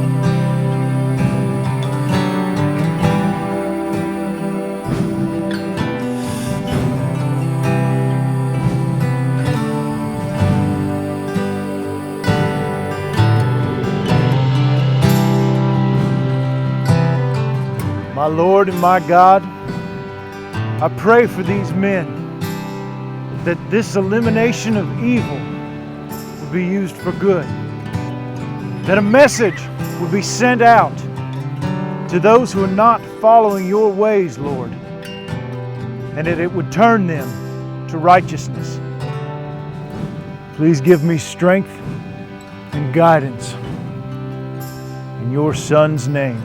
My Lord and my God, I pray for these men that this elimination of evil will be used for good, that a message will be sent out to those who are not following your ways, Lord, and that it would turn them to righteousness. Please give me strength and guidance. In your Son's name,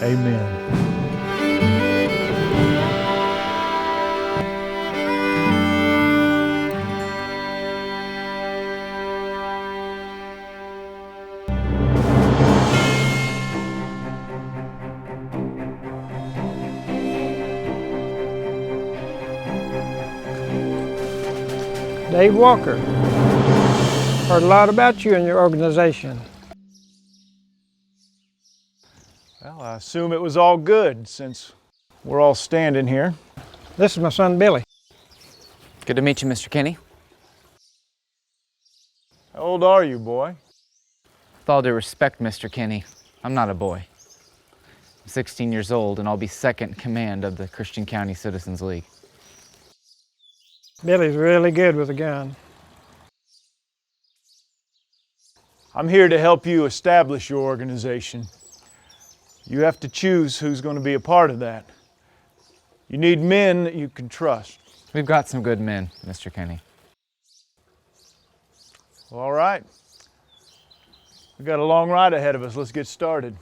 amen. Dave Walker. Heard a lot about you and your organization. Well, I assume it was all good since we're all standing here. This is my son Billy. Good to meet you, Mr. Kinney. How old are you, boy? With all due respect, Mr. Kinney, I'm not a boy. I'm 16 years old, and I'll be second in command of the Christian County Citizens League. Billy's really good with a gun. I'm here to help you establish your organization. You have to choose who's going to be a part of that. You need men that you can trust. We've got some good men, Mr. Kinney. Well, all right. We've got a long ride ahead of us. Let's get started.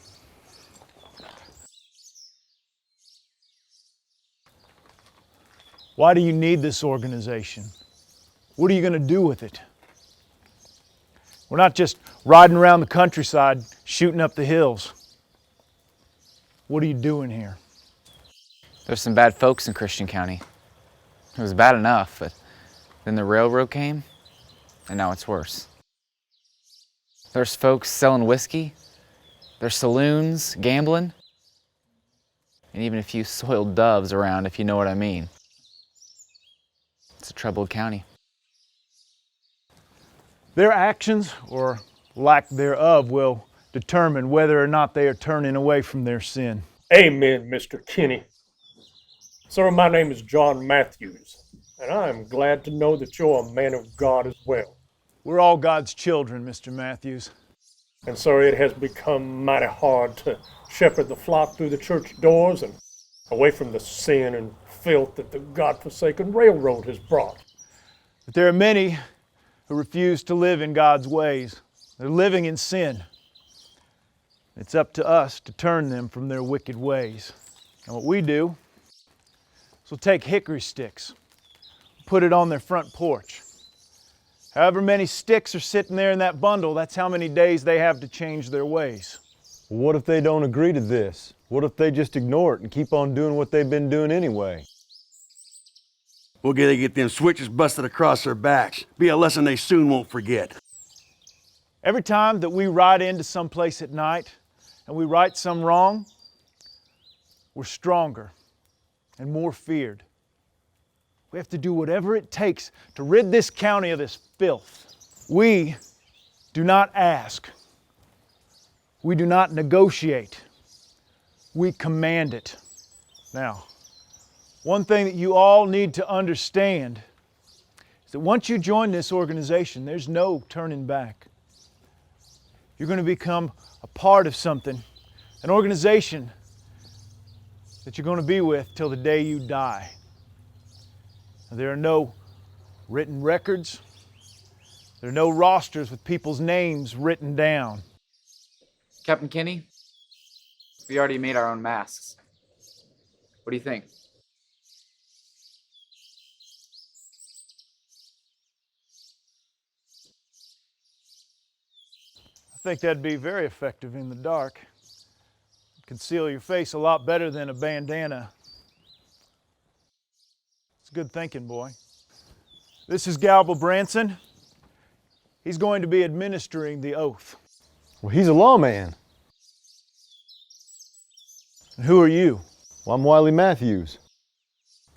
Why do you need this organization? What are you going to do with it? We're not just riding around the countryside, shooting up the hills. What are you doing here? There's some bad folks in Christian County. It was bad enough, but then the railroad came, and now it's worse. There's folks selling whiskey, there's saloons, gambling, and even a few soiled doves around, if you know what I mean. It's a troubled county. Their actions, or lack thereof, will determine whether or not they are turning away from their sin. Amen, Mr. Kinney. Sir, my name is John Matthews, and I am glad to know that you're a man of God as well. We're all God's children, Mr. Matthews. And sir, it has become mighty hard to shepherd the flock through the church doors and away from the sin and filth that the God-forsaken railroad has brought. But there are many who refuse to live in God's ways. They're living in sin. It's up to us to turn them from their wicked ways. And what we do is we'll take hickory sticks, put it on their front porch. However many sticks are sitting there in that bundle, that's how many days they have to change their ways. What if they don't agree to this? What if they just ignore it and keep on doing what they've been doing anyway? We'll get them switches busted across their backs. Be a lesson they soon won't forget. Every time that we ride into some place at night and we right some wrong, we're stronger and more feared. We have to do whatever it takes to rid this county of this filth. We do not ask. We do not negotiate. We command it. Now, one thing that you all need to understand is that once you join this organization, there's no turning back. You're going to become a part of something, an organization that you're going to be with till the day you die. There are no written records. There are no rosters with people's names written down. Captain Kinney, we already made our own masks. What do you think? I think that'd be very effective in the dark. Conceal your face a lot better than a bandana. It's good thinking, boy. This is Galba Branson. He's going to be administering the oath. Well, he's a lawman. And who are you? Well, I'm Wiley Matthews.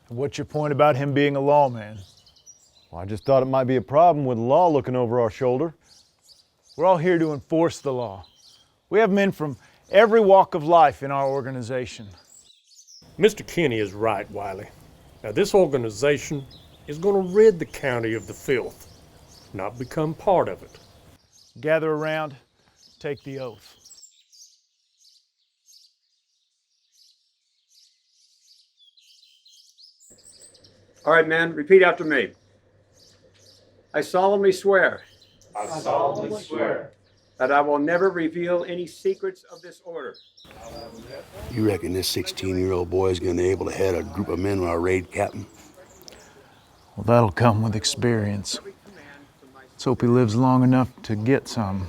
And what's your point about him being a lawman? Well, I just thought it might be a problem with the law looking over our shoulder. We're all here to enforce the law. We have men from every walk of life in our organization. Mr. Kinney is right, Wiley. Now, this organization is going to rid the county of the filth, not become part of it. Gather around, take the oath. All right, man, repeat after me. I solemnly swear. I solemnly swear that I will never reveal any secrets of this order. You reckon this 16-year-old boy is going to be able to head a group of men on our raid, Captain? Well, that'll come with experience. Let's hope he lives long enough to get some.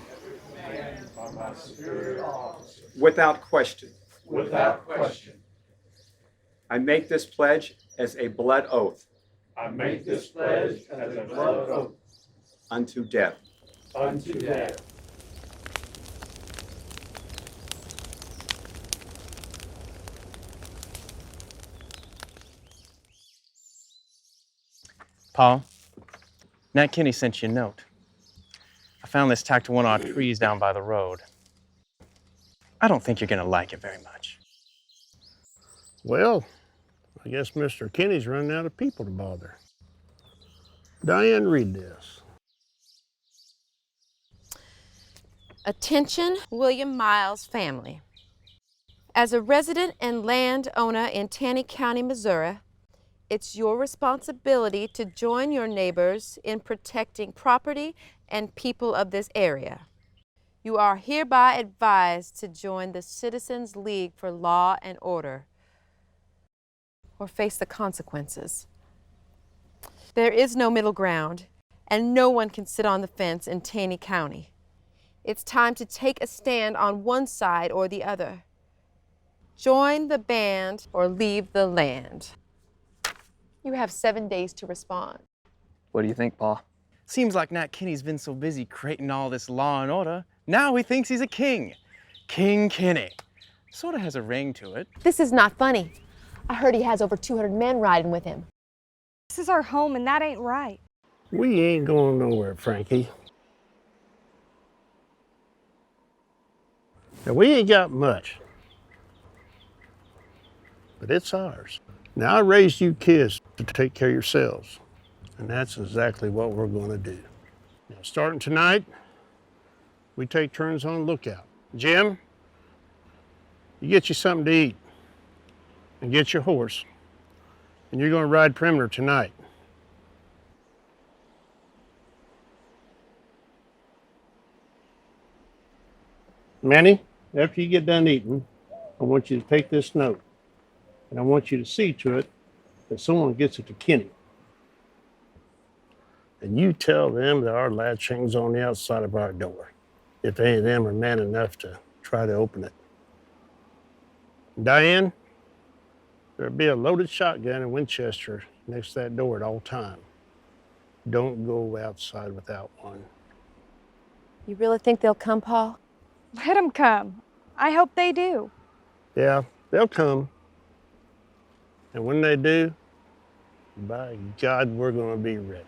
Without question. without question. I make this pledge as a blood oath. I make this pledge as a blood oath. Unto death. Unto death. Paul, Nat Kinney sent you a note. I found this tacked to one of our trees down by the road. I don't think you're gonna like it very much. Well, I guess Mr. Kinney's running out of people to bother. Diane, read this. Attention, William Miles family. As a resident and landowner in Taney County, Missouri, it's your responsibility to join your neighbors in protecting property and people of this area. You are hereby advised to join the Citizens League for Law and Order or face the consequences. There is no middle ground, and no one can sit on the fence in Taney County. It's time to take a stand on one side or the other. Join the band or leave the land. You have 7 days to respond. What do you think, Paul? Seems like Nat Kinney's been so busy creating all this law and order, now he thinks he's a king. King Kinney. Sort of has a ring to it. This is not funny. I heard he has over 200 men riding with him. This is our home, and that ain't right. We ain't going nowhere, Frankie. Now, we ain't got much, but it's ours. Now, I raised you kids to take care of yourselves, and that's exactly what we're going to do. Now, starting tonight, we take turns on lookout. Jim, you get you something to eat, and get your horse, and you're going to ride perimeter tonight. Manny, after you get done eating, I want you to take this note, and I want you to see to it that someone gets it to Kinney. And you tell them that our latch hangs on the outside of our door, if any of them are man enough to try to open it. Diane, there'll be a loaded shotgun and Winchester next to that door at all time. Don't go outside without one. You really think they'll come, Paul? Let them come. I hope they do. Yeah, they'll come. And when they do, by God, we're going to be ready.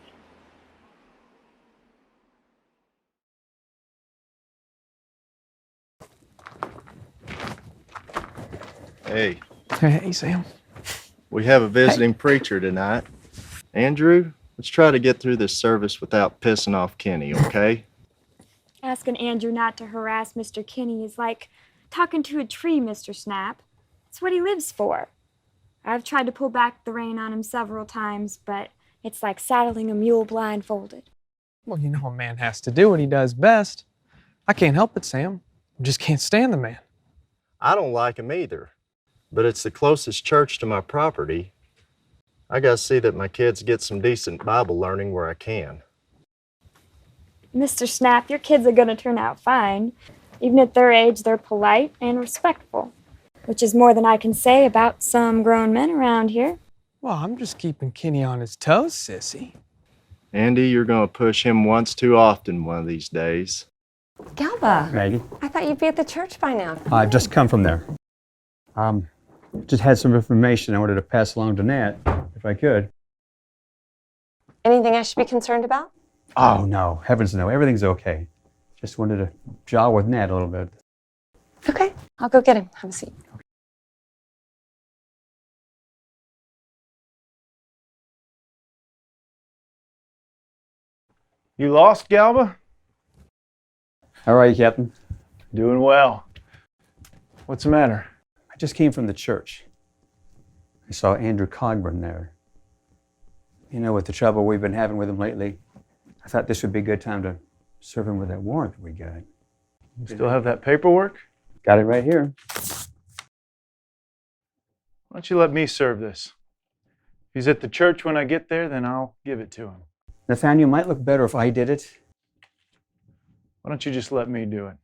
Hey. Hey, Sam. We have a visiting preacher tonight. Andrew, let's try to get through this service without pissing off Kenny, okay? Asking Andrew not to harass Mr. Kinney is like talking to a tree, Mr. Snap. It's what he lives for. I've tried to pull back the rein on him several times, but it's like saddling a mule blindfolded. Well, you know a man has to do what he does best. I can't help it, Sam. I just can't stand the man. I don't like him either, but it's the closest church to my property. I gotta see that my kids get some decent Bible learning where I can. Mr. Snap, your kids are going to turn out fine. Even at their age, they're polite and respectful, which is more than I can say about some grown men around here. Well, I'm just keeping Kenny on his toes, sissy. Andy, you're gonna push him once too often one of these days. Galba, Maggie, I thought you'd be at the church by now. I've just come from there. Just had some information I wanted to pass along to Nat, if I could. Anything I should be concerned about? Oh, no, heavens no, everything's okay. Just wanted to jaw with Nat a little bit. Okay, I'll go get him. Have a seat. You lost, Galba? How are you, Captain? Doing well. What's the matter? I just came from the church. I saw Andrew Cogburn there. You know, with the trouble we've been having with him lately, I thought this would be a good time to serve him with that warrant that we got. You still have that paperwork? Got it right here. Why don't you let me serve this? If he's at the church when I get there, then I'll give it to him. Nathaniel, might look better if I did it. Why don't you just let me do it?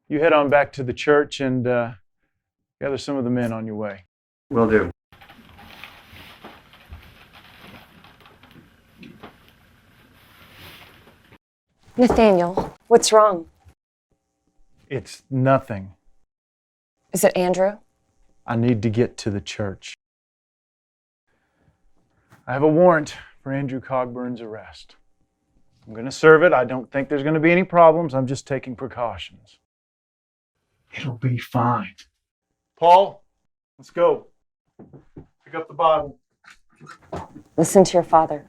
You head on back to the church and gather some of the men on your way. Will do. Nathaniel, what's wrong? It's nothing. Is it Andrew? I need to get to the church. I have a warrant for Andrew Cogburn's arrest. I'm going to serve it. I don't think there's going to be any problems. I'm just taking precautions. It'll be fine. Paul, let's go. Pick up the Bible. Listen to your father.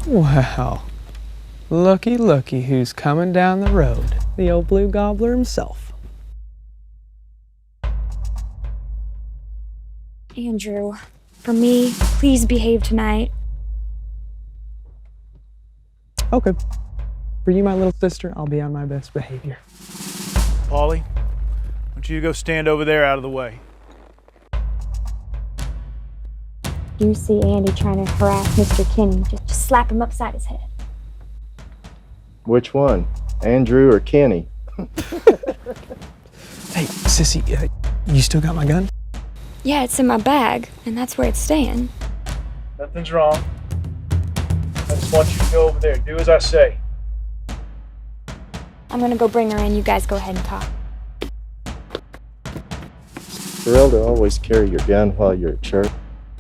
Wow. Looky, looky who's coming down the road. The old blue gobbler himself. Andrew, for me, please behave tonight. Okay. For you, my little sister, I'll be on my best behavior. Paulie, why don't you go stand over there out of the way? You see Andy trying to harass Mr. Kinney. Just slap him upside his head. Which one? Andrew or Kenny? Hey, sissy, you still got my gun? Yeah, it's in my bag, and that's where it's staying. Nothing's wrong. I just want you to go over there. Do as I say. I'm gonna go bring her in. You guys go ahead and talk. Thrilled to always carry your gun while you're at church.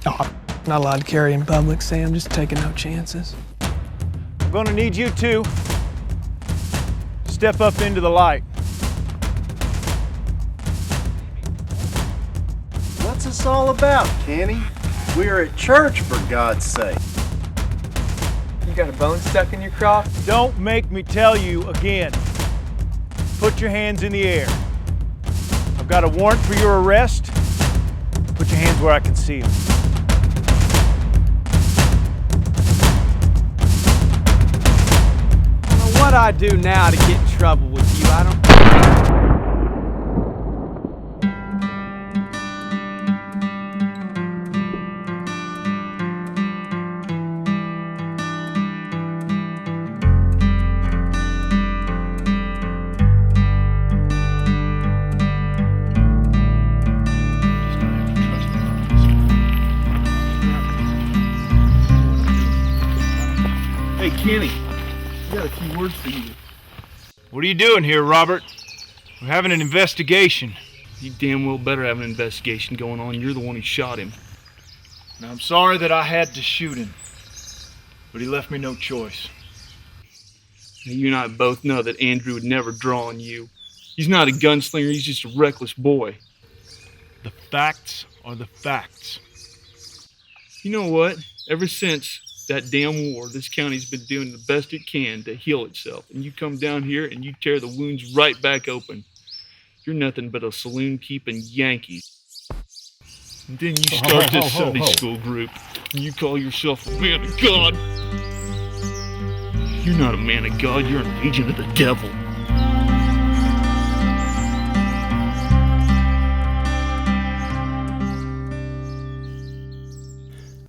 Oh, I'm not allowed to carry in public, Sam. Just taking no chances. I'm going to need you to step up into the light. What's this all about, Kenny? We're at church, for God's sake. You got a bone stuck in your crop? Don't make me tell you again. Put your hands in the air. I've got a warrant for your arrest. Put your hands where I can see them. I don't know what I do now to get in trouble with you. I don't. Hey, Kenny, I got a few words for you. What are you doing here, Robert? We're having an investigation. You damn well better have an investigation going on. You're the one who shot him. Now, I'm sorry that I had to shoot him, but he left me no choice. You and I both know that Andrew would never draw on you. He's not a gunslinger, he's just a reckless boy. The facts are the facts. You know what? Ever since that damn war, this county's been doing the best it can to heal itself. And you come down here and you tear the wounds right back open. You're nothing but a saloon-keeping Yankee. And then you start this Sunday school group, and you call yourself a man of God. You're not a man of God, you're an agent of the devil.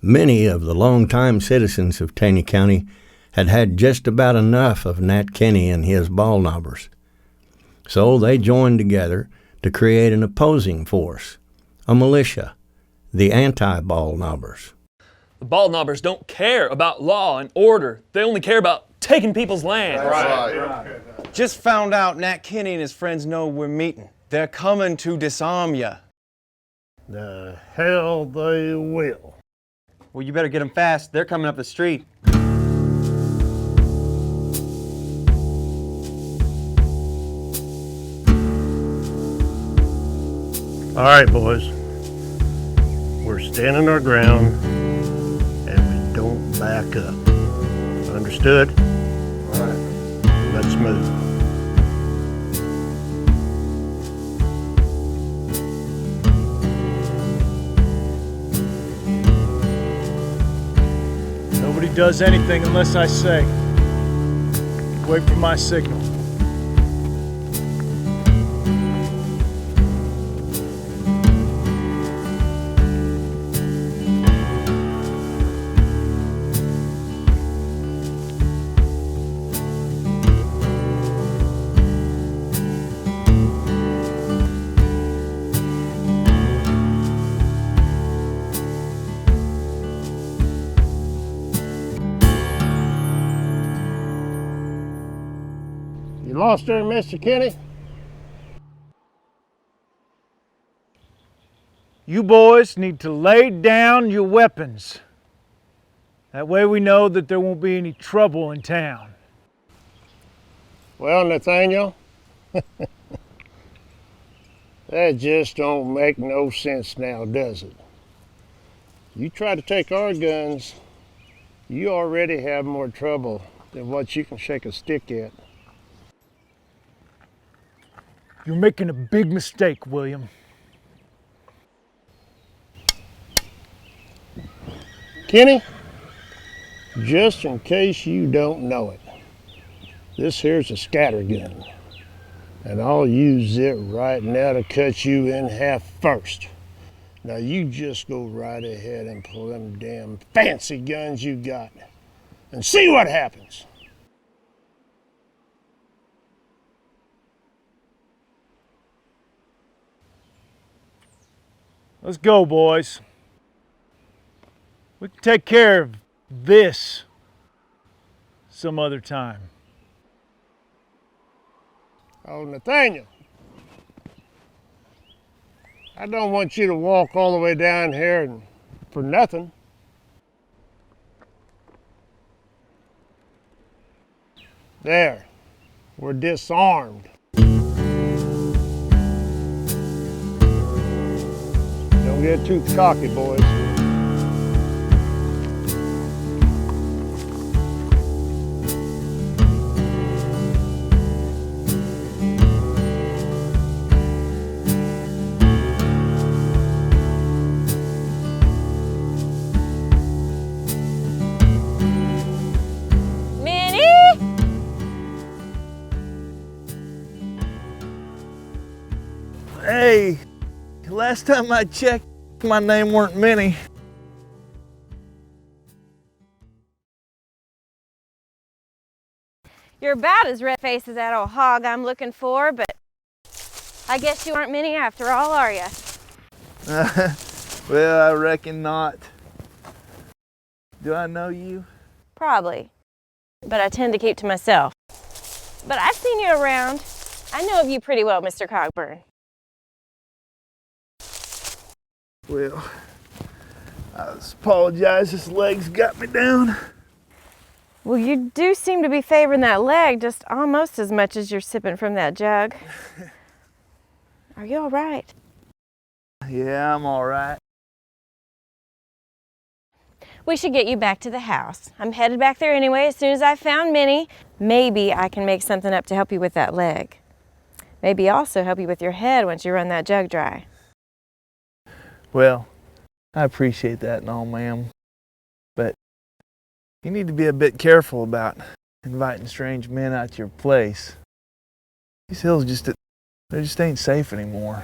Many of the longtime citizens of Taney County had had just about enough of Nat Kinney and his ball knobbers. So they joined together to create an opposing force, a militia, the anti-ball knobbers. The ball knobbers don't care about law and order. They only care about taking people's land. Right. Just found out Nat Kinney and his friends know we're meeting. They're coming to disarm ya. The hell they will. Well, you better get them fast. They're coming up the street. All right, boys. We're standing our ground and we don't back up. Understood? All right. Let's move. Nobody does anything unless I say. Wait for my signal. You lost her, Mr. Kinney? You boys need to lay down your weapons. That way we know that there won't be any trouble in town. Well, Nathaniel, that just don't make no sense now, does it? You try to take our guns, you already have more trouble than what you can shake a stick at. You're making a big mistake, William. Kenny, just in case you don't know it, this here's a scatter gun, and I'll use it right now to cut you in half first. Now you just go right ahead and pull them damn fancy guns you got and see what happens. Let's go, boys. We can take care of this some other time. Oh, Nathaniel, I don't want you to walk all the way down here and for nothing. There, we're disarmed. Don't get too cocky, boys. Hey, last time I checked, my name weren't Minnie. You're about as red-faced as that old hog I'm looking for, but I guess you aren't Minnie after all, are you? Well, I reckon not. Do I know you? Probably. but I tend to keep to myself. But I've seen you around. I know of you pretty well, Mr. Cogburn. Well, I apologize, this leg's got me down. Well, you do seem to be favoring that leg just almost as much as you're sipping from that jug. Are you all right? Yeah, I'm all right. We should get you back to the house. I'm headed back there anyway as soon as I've found Minnie. Maybe I can make something up to help you with that leg. Maybe also help you with your head once you run that jug dry. Well, I appreciate that and all, ma'am. But you need to be a bit careful about inviting strange men out to your place. These hills they just ain't safe anymore.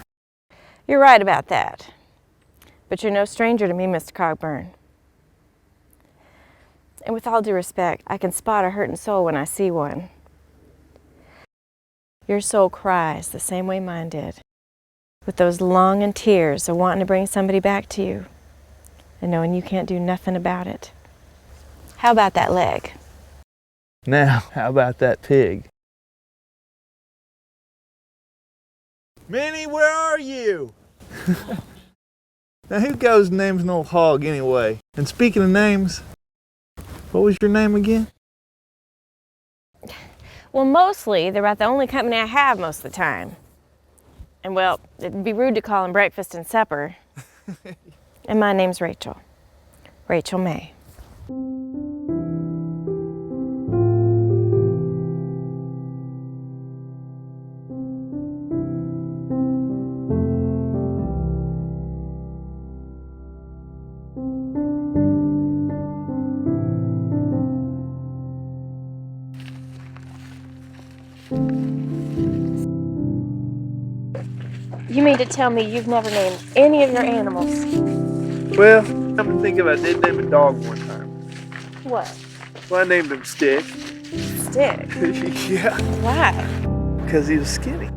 You're right about that. But you're no stranger to me, Mr. Cogburn. And with all due respect, I can spot a hurting soul when I see one. Your soul cries the same way mine did, with those longing tears of wanting to bring somebody back to you and knowing you can't do nothing about it. How about that leg? Now, how about that pig? Minnie, where are you? Now, who goes names an old hog anyway? And speaking of names, what was your name again? Well, mostly, they're about the only company I have most of the time. And well, it'd be rude to call them breakfast and supper. And my name's Rachel. Rachel May. You mean to tell me you've never named any of your animals? Well, I'm gonna think about I did name a dog one time. What? Well, I named him Stick. Stick? Yeah. Why? Because he was skinny.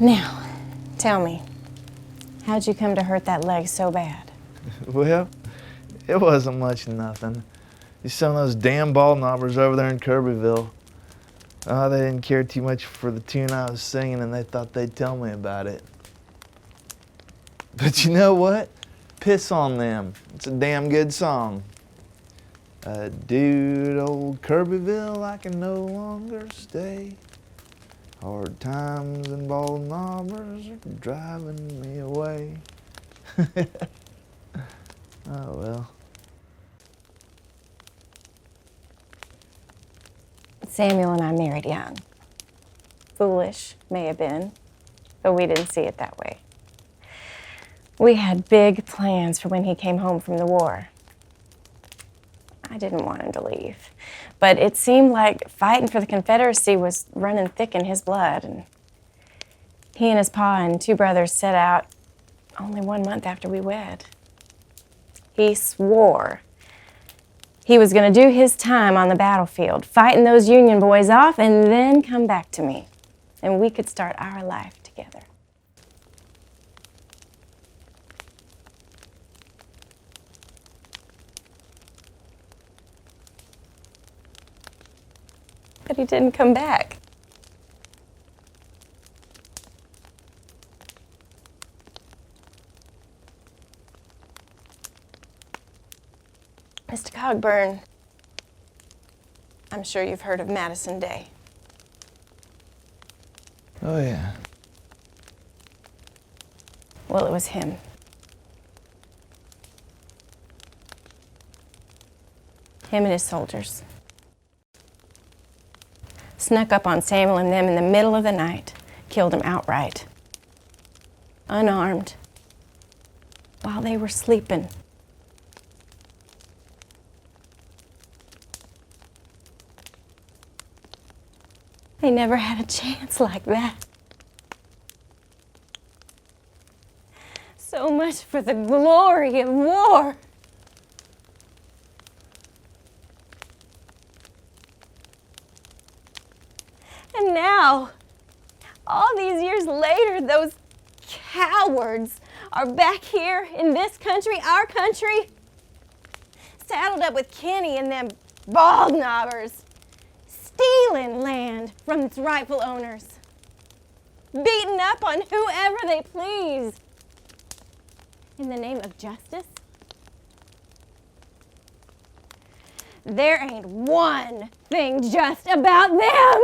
Now, tell me, how'd you come to hurt that leg so bad? Well, it wasn't much of nothing. Just some of those damn ball knobbers over there in Kirbyville. Oh, they didn't care too much for the tune I was singing, and they thought they'd tell me about it. But you know what? Piss on them. It's a damn good song. Dude, old Kirbyville, I can no longer stay. Hard times and ball knobbers are driving me away. Oh, well. Samuel and I married young. Foolish, may have been, but we didn't see it that way. We had big plans for when he came home from the war. I didn't want him to leave, but it seemed like fighting for the Confederacy was running thick in his blood, and he and his pa and two brothers set out only 1 month after we wed. He swore he was going to do his time on the battlefield, fighting those Union boys off, and then come back to me, and we could start our life together. But he didn't come back. Mr. Cogburn, I'm sure you've heard of Madison Day. Oh, yeah. Well, it was him. Him and his soldiers. Snuck up on Samuel and them in the middle of the night, killed him outright. Unarmed. While they were sleeping. They never had a chance like that. So much for the glory of war. now, all these years later, those cowards are back here in this country, our country, saddled up with Kenny and them bald knobbers, stealing land from its rightful owners, beating up on whoever they please in the name of justice. There ain't one thing just about them.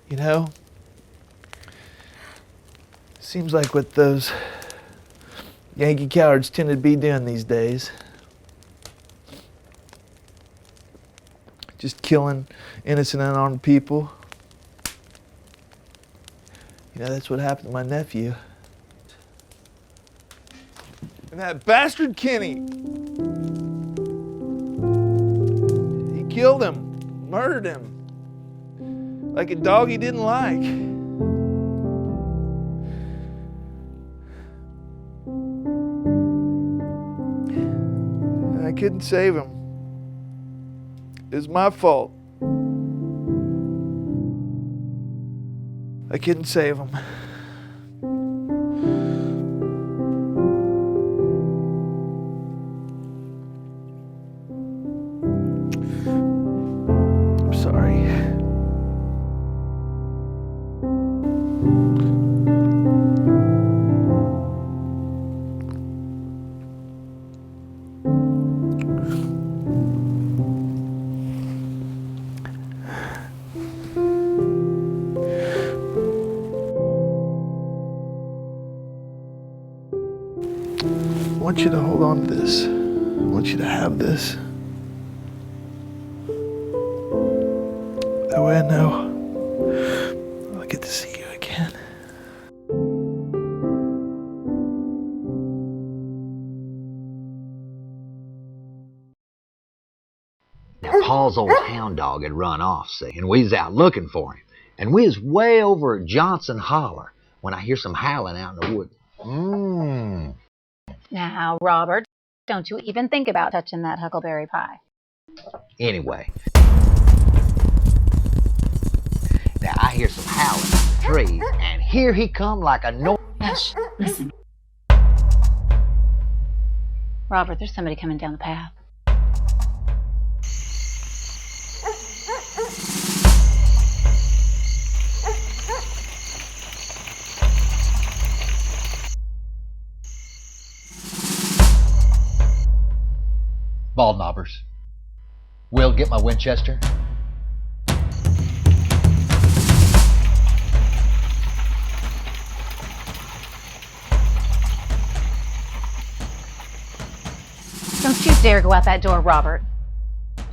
You know, seems like what those Yankee cowards tend to be doing these days. Just killing innocent, unarmed people. You know, that's what happened to my nephew. And that bastard Kenny, he killed him, murdered him, like a dog he didn't like. And I couldn't save him. It was my fault. I couldn't save him. I'm sorry. I want you to hold on to this. I want you to have this. That way I know I'll get to see you again. Now, Paul's old hound dog had run off, see, and we was out looking for him. And we was way over at Johnson Holler when I hear some howling out in the woods. Now, Robert, don't you even think about touching that huckleberry pie. Anyway. Now, I hear some howling in the trees, and here he come like a Hush, listen. Robert, there's somebody coming down the path. Bald knobbers. Will, get my Winchester. Don't you dare go out that door, Robert.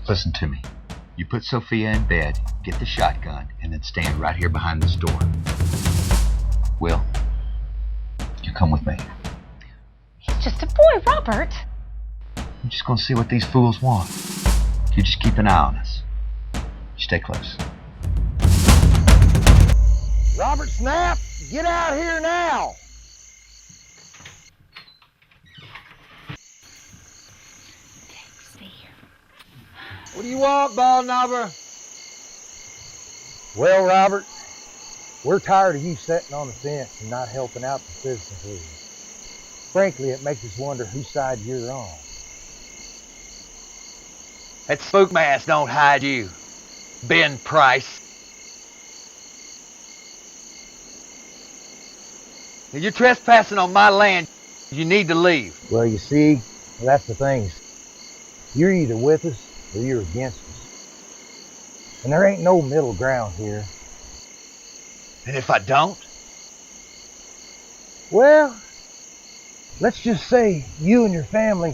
Listen to me. You put Sophia in bed, get the shotgun, and then stand right here behind this door. Will, you come with me. He's just a boy, Robert. I'm just gonna see what these fools want. You just keep an eye on us. You stay close. Robert Snap, get out here now! What do you want, Bald Knobber? Well, Robert, we're tired of you sitting on the fence and not helping out the citizens with you. Frankly, it makes us wonder whose side you're on. That spook mask don't hide you, Ben Price. Now, you're trespassing on my land. You need to leave. Well, you see, that's the thing. You're either with us or you're against us. And there ain't no middle ground here. And if I don't? Well, let's just say you and your family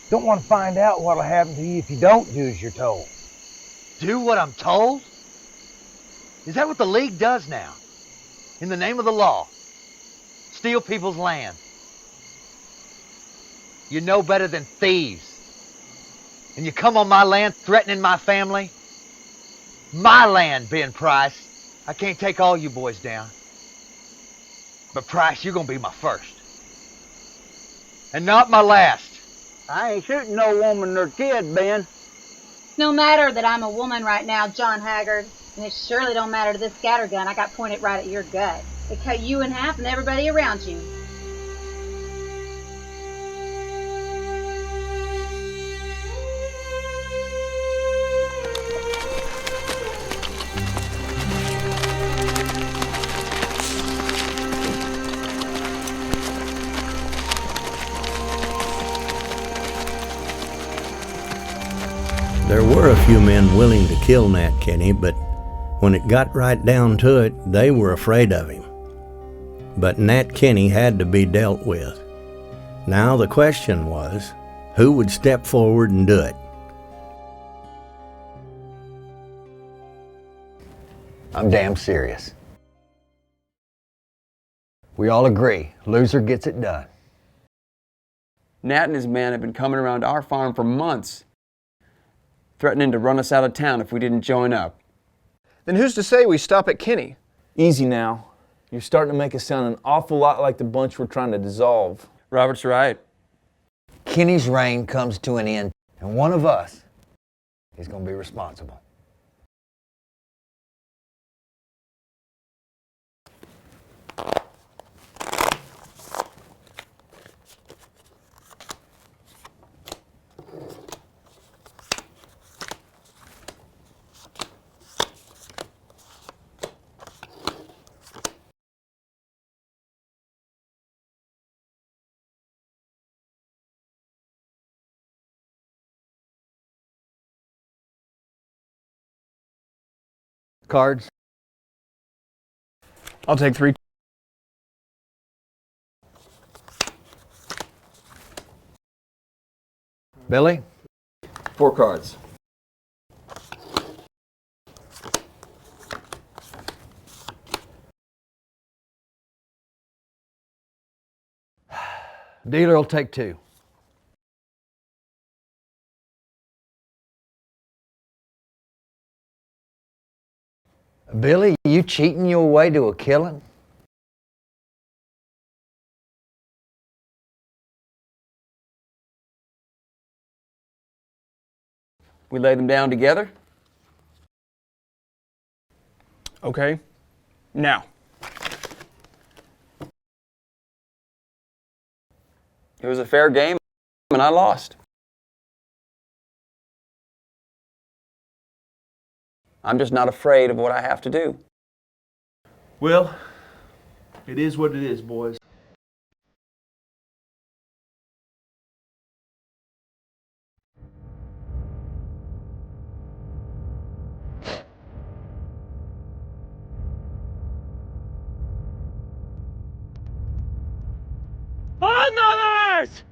don't want to find out what'll happen to you if you don't do as you're told. Do what I'm told? Is that what the League does now? In the name of the law? Steal people's land? You're no better than thieves. And you come on my land threatening my family? My land, Ben Price. I can't take all you boys down. But Price, you're gonna be my first. And not my last. I ain't shooting no woman or kid, Ben. No matter that I'm a woman right now, John Haggard, and it surely don't matter to this scattergun I got pointed right at your gut. It cut you in half and everybody around you. There were a few men willing to kill Nat Kinney, but when it got right down to it, they were afraid of him. But Nat Kinney had to be dealt with. Now the question was, who would step forward and do it? I'm damn serious. We all agree, loser gets it done. Nat and his men have been coming around our farm for months, threatening to run us out of town if we didn't join up. Then who's to say we stop at Kinney? Easy now. You're starting to make us sound an awful lot like the bunch we're trying to dissolve. Robert's right. Kinney's reign comes to an end, and one of us is going to be responsible. Cards? I'll take 3. Billy? 4 cards. Dealer will take 2. Billy, you cheating your way to a killing? We lay them down together? Okay. Now. It was a fair game, and I lost. I'm just not afraid of what I have to do. Well, it is what it is, boys. Others!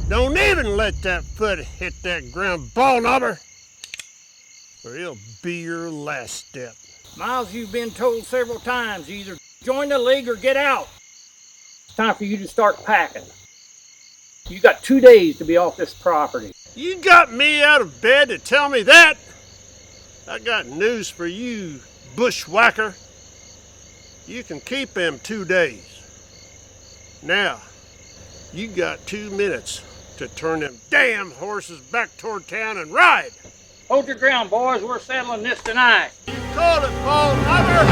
Don't even let that foot hit that ground, ball knobber, or it'll be your last step. Miles, you've been told several times, either join the league or get out. It's time for you to start packing. You got 2 days to be off this property. You got me out of bed to tell me that? I got news for you, bushwhacker. You can keep them 2 days. Now, you got 2 minutes to turn them damn horses back toward town and ride. Hold your ground, boys. We're settling this tonight. You called it, ball knobber.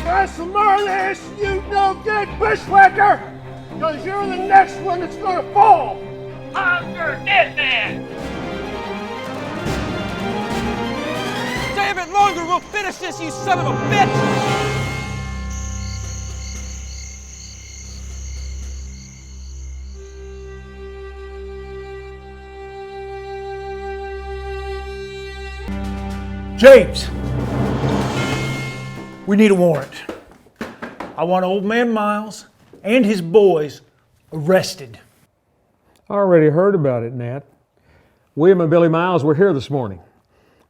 Try some more of this, you no good bushwhacker! Because you're the next one that's gonna fall! I'm your dead man! Stay a bit longer, we'll finish this, you son of a bitch! James, we need a warrant. I want Old Man Miles and his boys arrested. I already heard about it, Nat. William and Billy Miles were here this morning.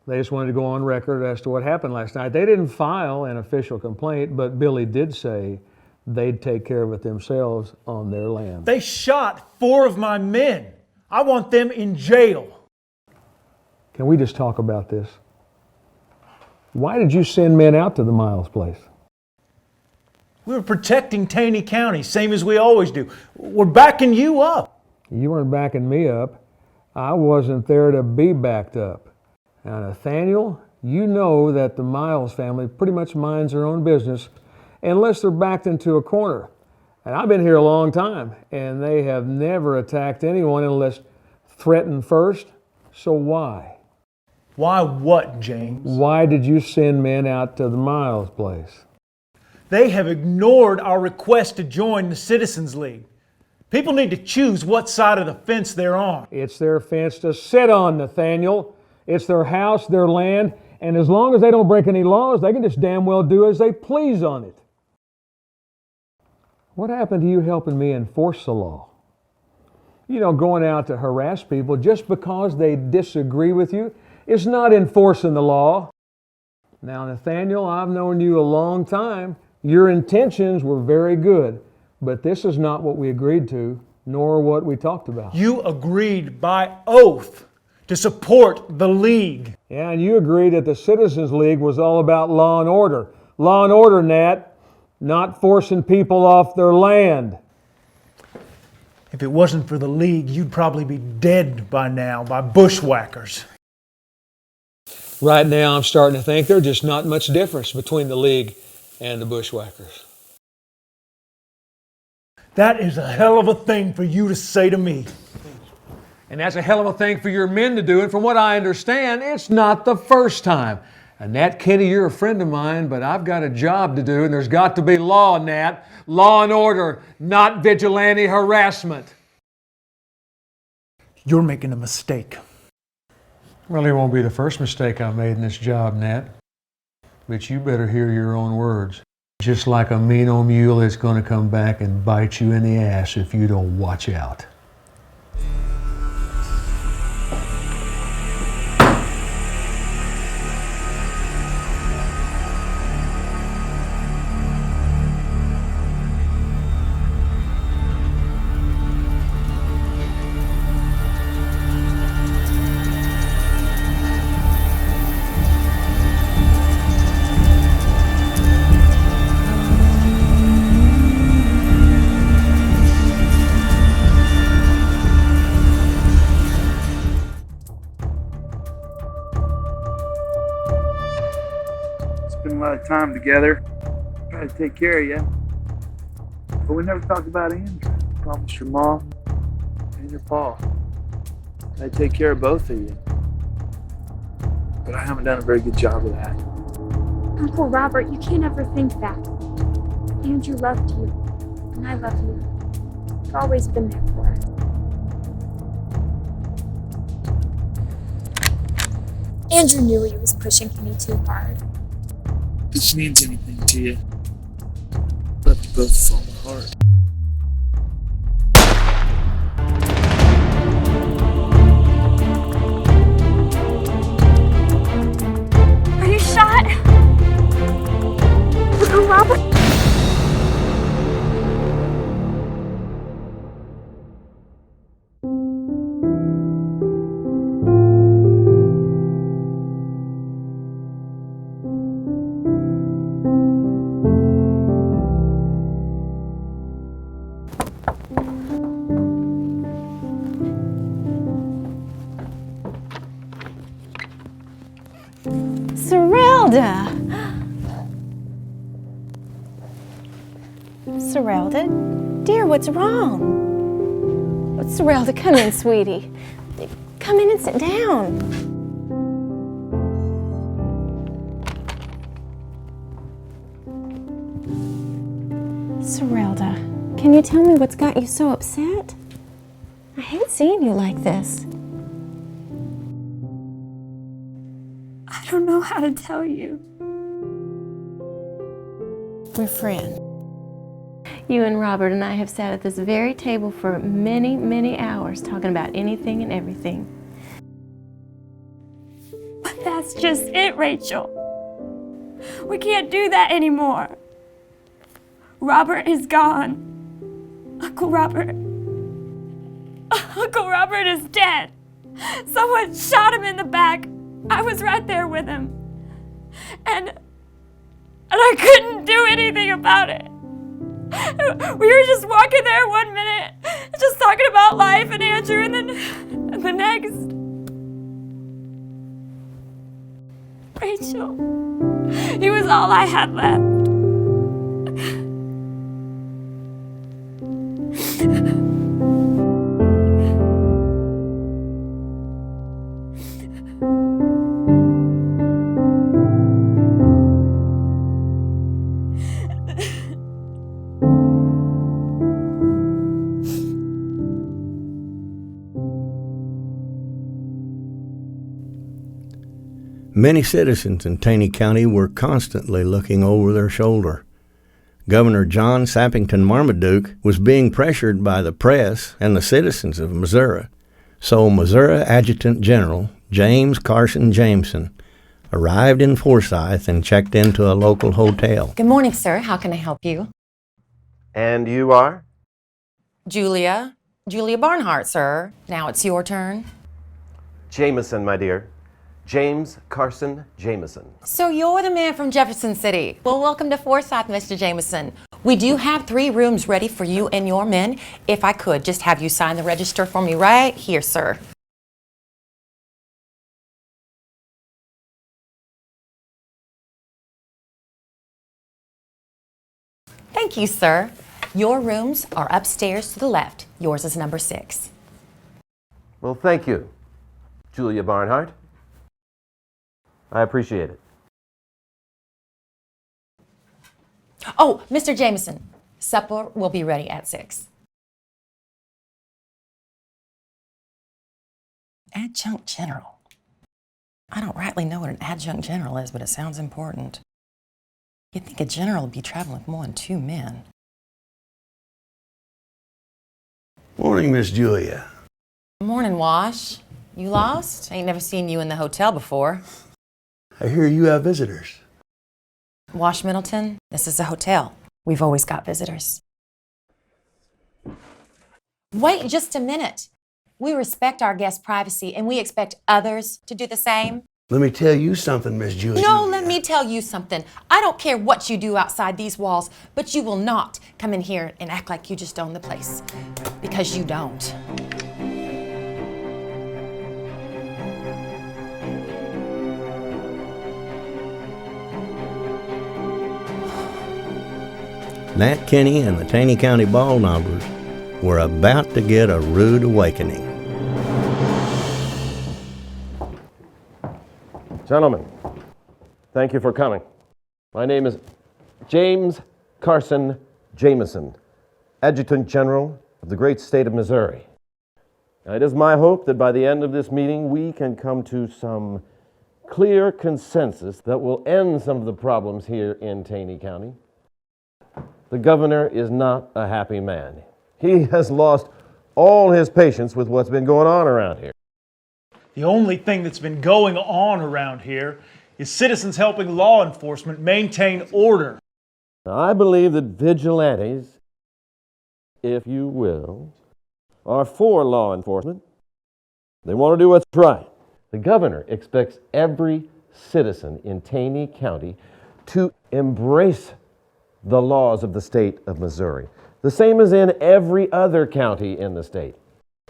They just wanted to go on record as to what happened last night. They didn't file an official complaint, but Billy did say they'd take care of it themselves on their land. They shot 4 of my men. I want them in jail. Can we just talk about this? Why did you send men out to the Miles place? We were protecting Taney County, same as we always do. We're backing you up. You weren't backing me up. I wasn't there to be backed up. Now, Nathaniel, you know that the Miles family pretty much minds their own business unless they're backed into a corner. And I've been here a long time, and they have never attacked anyone unless threatened first. So why? Why what, James? Why did you send men out to the Miles place? They have ignored our request to join the Citizens League. People need to choose what side of the fence they're on. It's their fence to sit on, Nathaniel. It's their house, their land, and as long as they don't break any laws, they can just damn well do as they please on it. What happened to you helping me enforce the law? You know, going out to harass people just because they disagree with you is not enforcing the law. Now, Nathaniel, I've known you a long time. Your intentions were very good, but this is not what we agreed to, nor what we talked about. You agreed by oath to support the League. Yeah, and you agreed that the Citizens League was all about law and order. Law and order, Nat, not forcing people off their land. If it wasn't for the League, you'd probably be dead by now by bushwhackers. Right now, I'm starting to think there's just not much difference between the League and the bushwhackers. That is a hell of a thing for you to say to me. And that's a hell of a thing for your men to do. And from what I understand, it's not the first time. And Nat Kenny, you're a friend of mine, but I've got a job to do, and there's got to be law, Nat. Law and order, not vigilante harassment. You're making a mistake. Well, it won't be the first mistake I made in this job, Nat. But you better hear your own words. Just like a mean old mule, it's going to come back and bite you in the ass if you don't watch out. Spent a lot of time together. Try to take care of you. But we never talked about Andrew. Promised your mom and your pa I'd take care of both of you. But I haven't done a very good job of that. Uncle Robert, you can't ever think that. Andrew loved you, and I love you. I've always been there for us. Andrew knew he was pushing Kenny too hard. If this means anything to you, left you both with all my heart. Are you shot? Uncle Robert? Serelda, dear, what's wrong? Serelda, come in, sweetie. Come in and sit down. Serelda, can you tell me what's got you so upset? I hate seeing you like this. I don't know. know how to tell you. We're friends. You and Robert and I have sat at this very table for many, many hours talking about anything and everything. But that's just it, Rachel. We can't do that anymore. Robert is gone. Uncle Robert is dead. Someone shot him in the back. I was right there with him. And I couldn't do anything about it. We were just walking there one minute, just talking about life and Andrew, and then the next. Rachel, he was all I had left. Many citizens in Taney County were constantly looking over their shoulder. Governor John Sappington Marmaduke was being pressured by the press and the citizens of Missouri, so Missouri Adjutant General James Carson Jameson arrived in Forsyth and checked into a local hotel. Good morning, sir. How can I help you? And you are? Julia Barnhart, sir. Now it's your turn. Jameson, my dear. James Carson Jameson. So you're the man from Jefferson City. Well, welcome to Forsyth, Mr. Jameson. We do have 3 rooms ready for you and your men. If I could just have you sign the register for me right here, sir. Thank you, sir. Your rooms are upstairs to the left. Yours is number 6. Well, thank you, Julia Barnhart. I appreciate it. Oh, Mr. Jameson, supper will be ready at 6. Adjunct General. I don't rightly know what an adjunct general is, but it sounds important. You'd think a general would be traveling with more than 2 men. Morning, Miss Julia. Morning, Wash. You lost? Ain't never seen you in the hotel before. I hear you have visitors. Wash Middleton, this is a hotel. We've always got visitors. Wait just a minute. We respect our guests' privacy and we expect others to do the same. Let me tell you something, Miss Julia. No, let me tell you something. I don't care what you do outside these walls, but you will not come in here and act like you just own the place. Because you don't. Nat Kinney and the Taney County Ball Knobbers were about to get a rude awakening. Gentlemen, thank you for coming. My name is James Carson Jameson, Adjutant General of the great state of Missouri. Now, it is my hope that by the end of this meeting we can come to some clear consensus that will end some of the problems here in Taney County. The governor is not a happy man. He has lost all his patience with what's been going on around here. The only thing that's been going on around here is citizens helping law enforcement maintain order. Now, I believe that vigilantes, if you will, are for law enforcement. They want to do what's right. The governor expects every citizen in Taney County to embrace the laws of the state of Missouri, the same as in every other county in the state.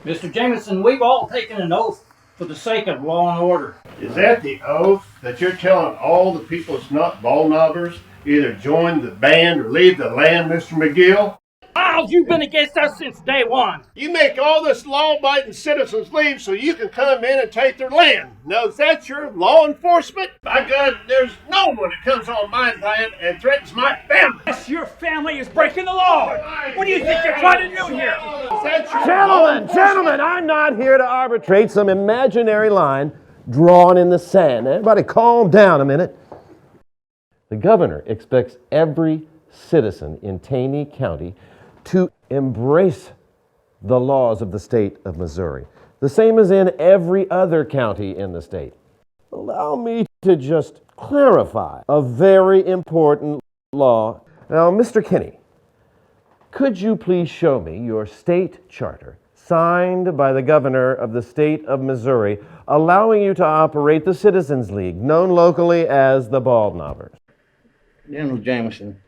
Mr. Jameson, we've all taken an oath for the sake of law and order. Is that the oath that you're telling all the people that's not ball knobbers either join the band or leave the land, Mr. McGill? Miles, you've been against us since day one. You make all this law-abiding citizens leave so you can come in and take their land. Now, is that your law enforcement? By God, there's no one that comes on my land and threatens my family. Yes, your family is breaking the law. What do you think you're trying to do here? Is that your Gentlemen, I'm not here to arbitrate some imaginary line drawn in the sand. Everybody calm down a minute. The governor expects every citizen in Taney County to embrace the laws of the state of Missouri, the same as in every other county in the state. Allow me to just clarify a very important law. Now, Mr. Kinney, could you please show me your state charter signed by the governor of the state of Missouri allowing you to operate the Citizens League, known locally as the Bald Knobbers? General Jameson,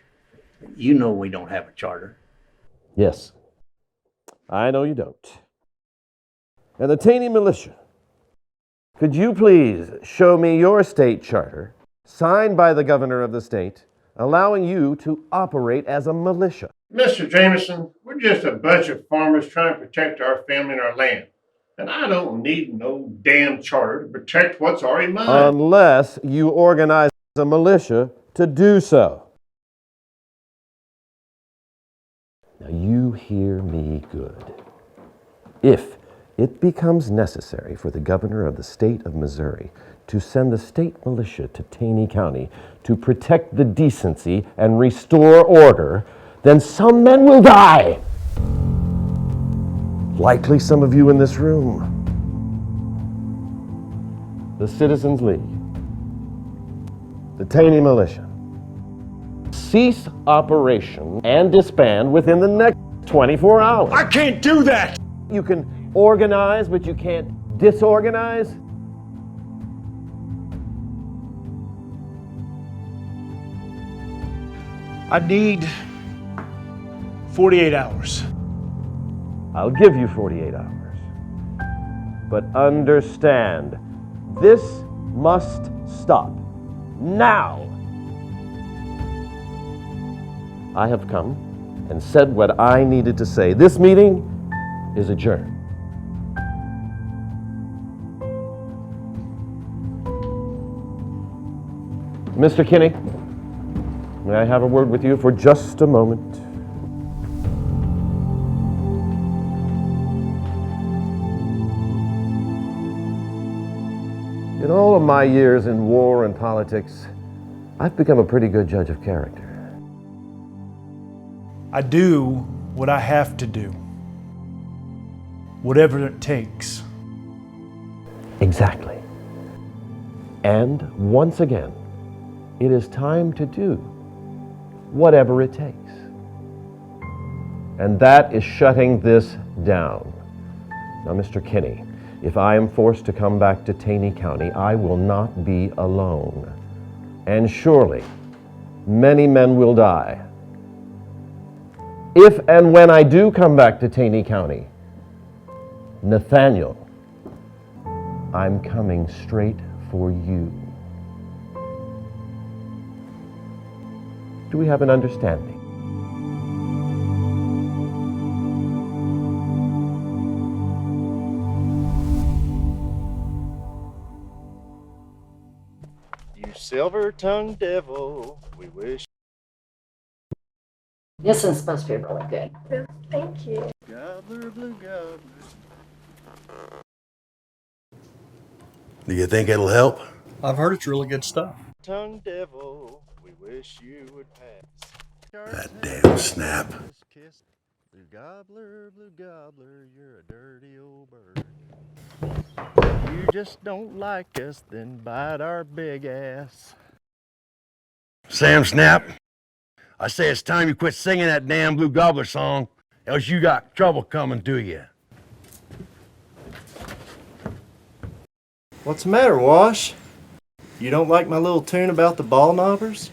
you know we don't have a charter. Yes, I know you don't. And the Taney Militia, could you please show me your state charter, signed by the governor of the state, allowing you to operate as a militia? Mr. Jameson, we're just a bunch of farmers trying to protect our family and our land. And I don't need no damn charter to protect what's already mine. Unless you organize a militia to do so. Now you hear me good. If it becomes necessary for the governor of the state of Missouri to send the state militia to Taney County to protect the decency and restore order, then some men will die. Likely some of you in this room. The Citizens League, the Taney Militia, cease operation and disband within the next 24 hours. I can't do that! You can organize, but you can't disorganize. I need 48 hours. I'll give you 48 hours. But understand, this must stop. Now! I have come and said what I needed to say. This meeting is adjourned. Mr. Kinney, may I have a word with you for just a moment? In all of my years in war and politics, I've become a pretty good judge of character. I do what I have to do, whatever it takes. Exactly. And once again, it is time to do whatever it takes. And that is shutting this down. Now, Mr. Kinney, if I am forced to come back to Taney County, I will not be alone. And surely, many men will die. If and when I do come back to Taney County, Nathaniel, I'm coming straight for you. Do we have an understanding? You silver-tongued devil, we wish. This one's supposed to be really good. Thank you. Gobbler, blue gobbler. Do you think it'll help? I've heard it's really good stuff. Tongue devil, we wish you would pass. That damn Snap. Blue gobbler, you're a dirty old bird. You just don't like us, then bite our big ass. Sam Snap, I say it's time you quit singing that damn Blue Gobbler song, else you got trouble coming to you. What's the matter, Wash? You don't like my little tune about the ball knobbers?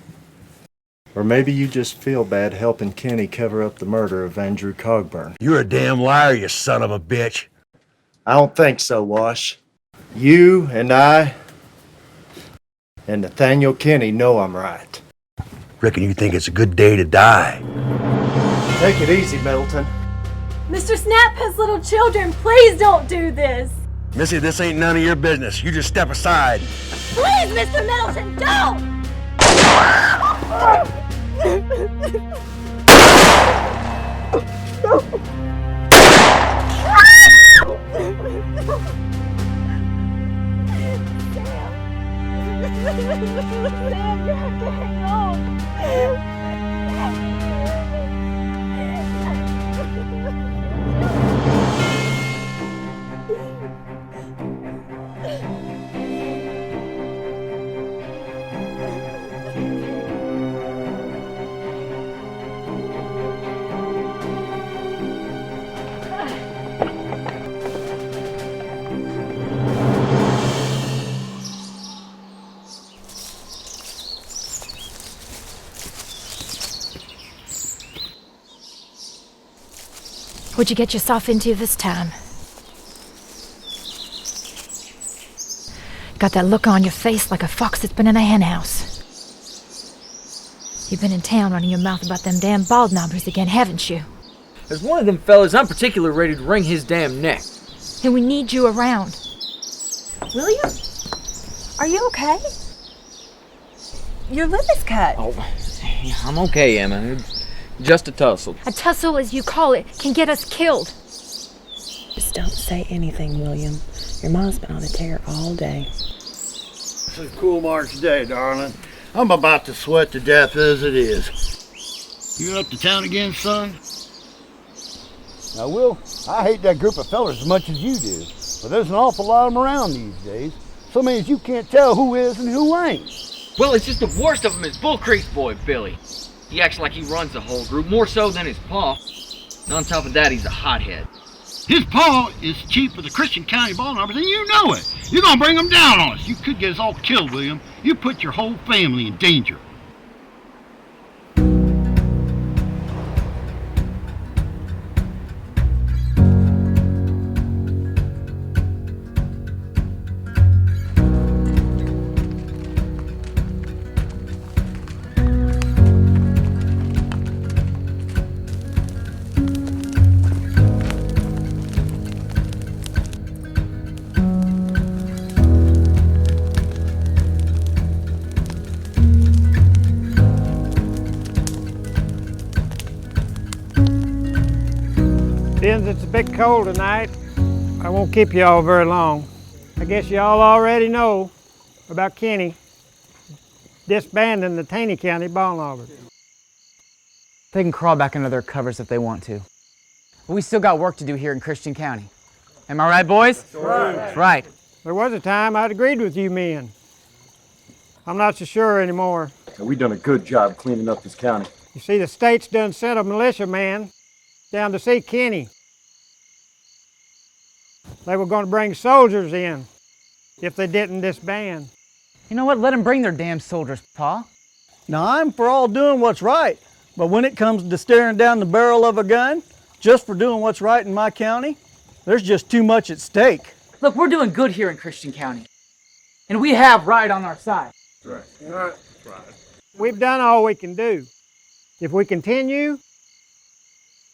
Or maybe you just feel bad helping Kenny cover up the murder of Andrew Cogburn. You're a damn liar, you son of a bitch. I don't think so, Wash. You and I and Nathaniel Kinney know I'm right. Reckon you think it's a good day to die. Take it easy, Middleton. Mr. Snap has little children. Please don't do this. Missy, this ain't none of your business. You just step aside. Please, Mr. Middleton, don't! What'd you get yourself into this time? Got that look on your face like a fox that's been in a henhouse. You've been in town running your mouth about them damn bald knobbers again, haven't you? As one of them fellas, I'm particularly ready to wring his damn neck. And we need you around. William? Are you okay? Your lip is cut. Oh, I'm okay, Emma. Just a tussle. A tussle, as you call it, can get us killed. Just don't say anything, William. Your mom's been on a tear all day. It's a cool March day, darling. I'm about to sweat to death as it is. You up to town again, son? Now, Will, I hate that group of fellers as much as you do, but there's an awful lot of them around these days. So many as you can't tell who is and who ain't. Well, it's just the worst of them is Bull Creek's boy, Billy. He acts like he runs the whole group, more so than his pa. And on top of that, he's a hothead. His pa is chief of the Christian County Ball Knobbers, and you know it. You're gonna bring them down on us. You could get us all killed, William. You put your whole family in danger. Since it's a bit cold tonight, I won't keep you all very long. I guess you all already know about Kenny disbanding the Taney County Ball Knobbers. They can crawl back under their covers if they want to. But we still got work to do here in Christian County. Am I right, boys? That's right. There was a time I'd agreed with you men. I'm not so sure anymore. We've done a good job cleaning up this county. You see, the state's done sent a militiaman down to see Kenny. They were going to bring soldiers in if they didn't disband. You know what? Let them bring their damn soldiers, Pa. Now, I'm for all doing what's right, but when it comes to staring down the barrel of a gun, just for doing what's right in my county, there's just too much at stake. Look, we're doing good here in Christian County. And we have right on our side. That's right. We've done all we can do. If we continue,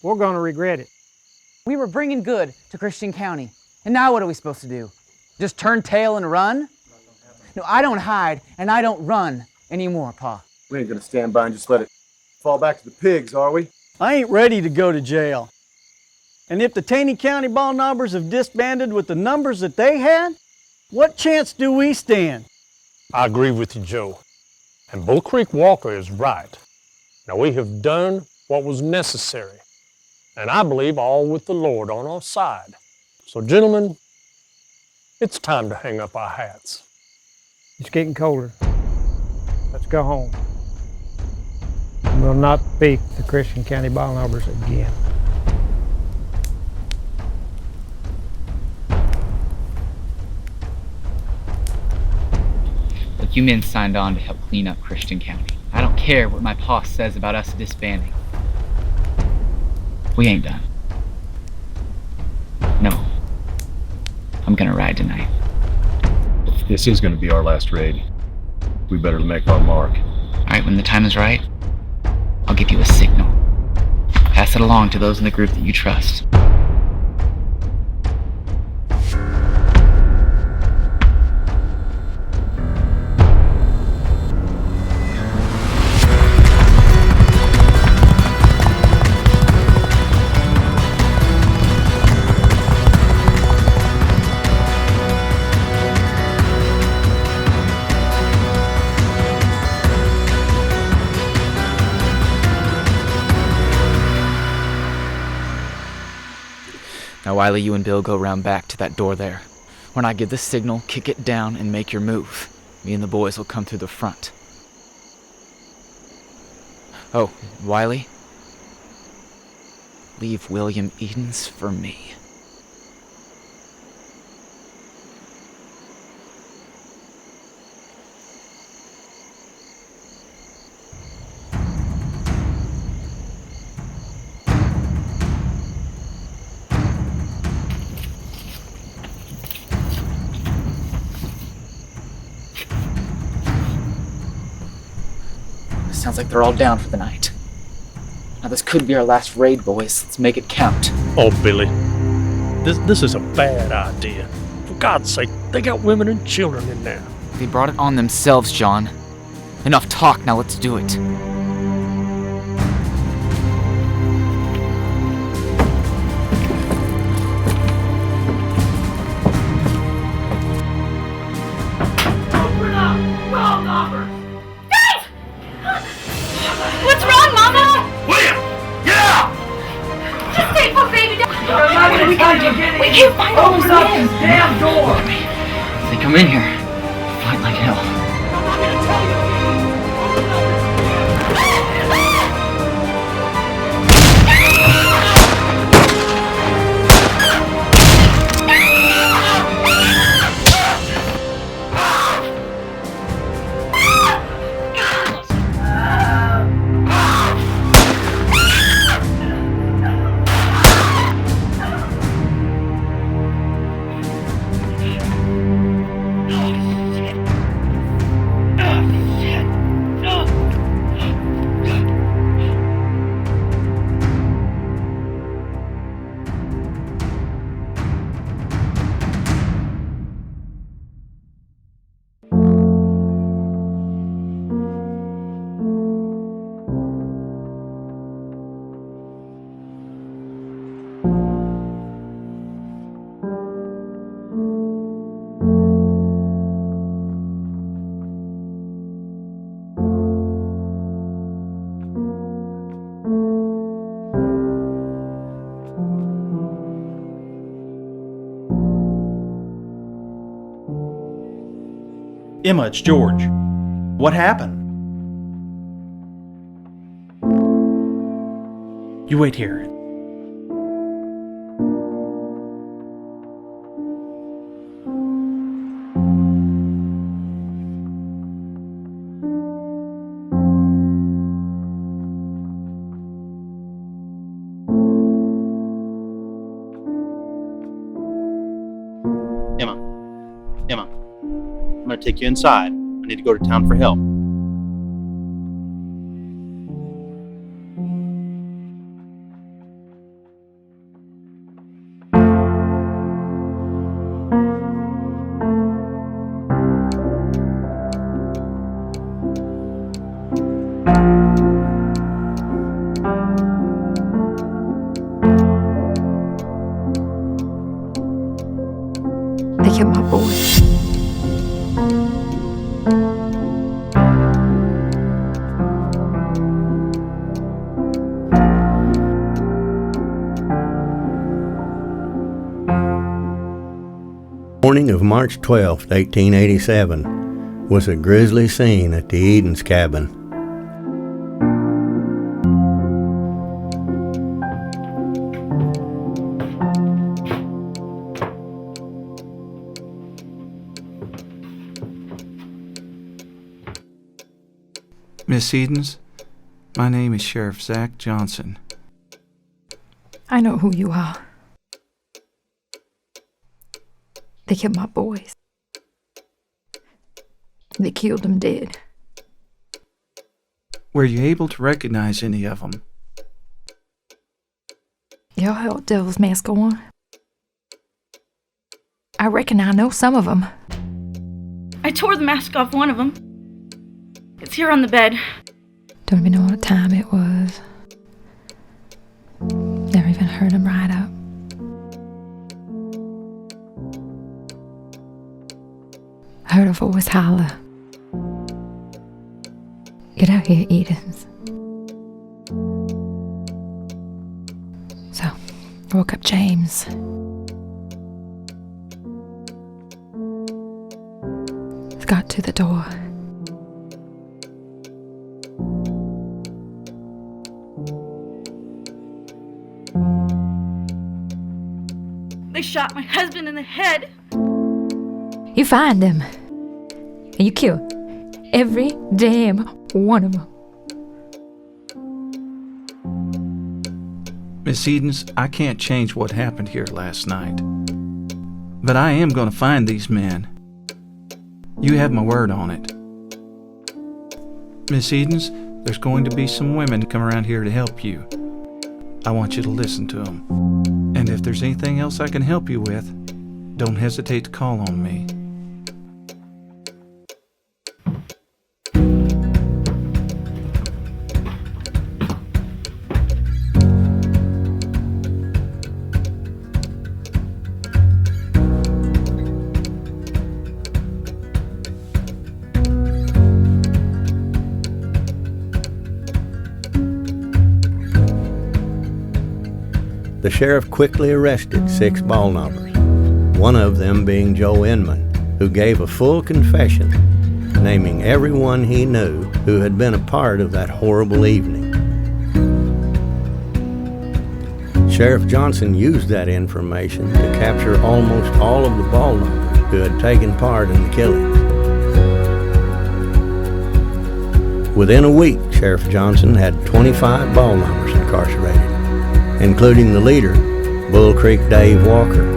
we're going to regret it. We were bringing good to Christian County. And now what are we supposed to do? Just turn tail and run? No, I don't hide and I don't run anymore, Pa. We ain't gonna stand by and just let it fall back to the pigs, are we? I ain't ready to go to jail. And if the Taney County Ball Knobbers have disbanded with the numbers that they had, what chance do we stand? I agree with you, Joe. And Bull Creek Walker is right. Now, we have done what was necessary. And I believe all with the Lord on our side. So, gentlemen, it's time to hang up our hats. It's getting colder. Let's go home. We'll not beat the Christian County Ball Knobbers again. Look, you men signed on to help clean up Christian County. I don't care what my pa says about us disbanding. We ain't done. No. I'm gonna ride tonight. This is gonna be our last raid. We better make our mark. Alright, when the time is right, I'll give you a signal. Pass it along to those in the group that you trust. Now, Wiley, you and Bill go round back to that door there. When I give the signal, kick it down and make your move. Me and the boys will come through the front. Oh, Wiley, leave William Edens for me. Sounds like they're all down for the night. Now this could be our last raid, boys. Let's make it count. Oh, Billy, this is a bad idea. For God's sake, they got women and children in there. They brought it on themselves, John. Enough talk, now let's do it. What's wrong, Mama? William, get out! Just stay put baby down. We can't find all those men. damn door! If they come in here, fight like hell. Emma, it's George. What happened? You wait here. Emma, I'm gonna take you inside. I need to go to town for help. They killed my boy. Morning of March 12, 1887, was a grisly scene at the Edens cabin. Miss Edens, my name is Sheriff Zach Johnson. I know who you are. They killed my boys. They killed them dead. Were you able to recognize any of them? Y'all held Devil's Mask on. I reckon I know some of them. I tore the mask off one of them. It's here on the bed. Don't even know what time it was. Never even heard him ride up. I heard a voice holler. Get out here, Edens. So, I woke up James. Got to the door. They shot my husband in the head. You find them. And you kill every damn one of them. Miss Edens, I can't change what happened here last night. But I am going to find these men. You have my word on it. Miss Edens, There's going to be some women come around here to help you. I want you to listen to them. And if there's anything else I can help you with, don't hesitate to call on me. The sheriff quickly arrested 6 ball knobbers, one of them being Joe Inman, who gave a full confession, naming everyone he knew who had been a part of that horrible evening. Sheriff Johnson used that information to capture almost all of the ball knobbers who had taken part in the killings. Within a week, Sheriff Johnson had 25 ball knobbers incarcerated, including the leader, Bull Creek Dave Walker.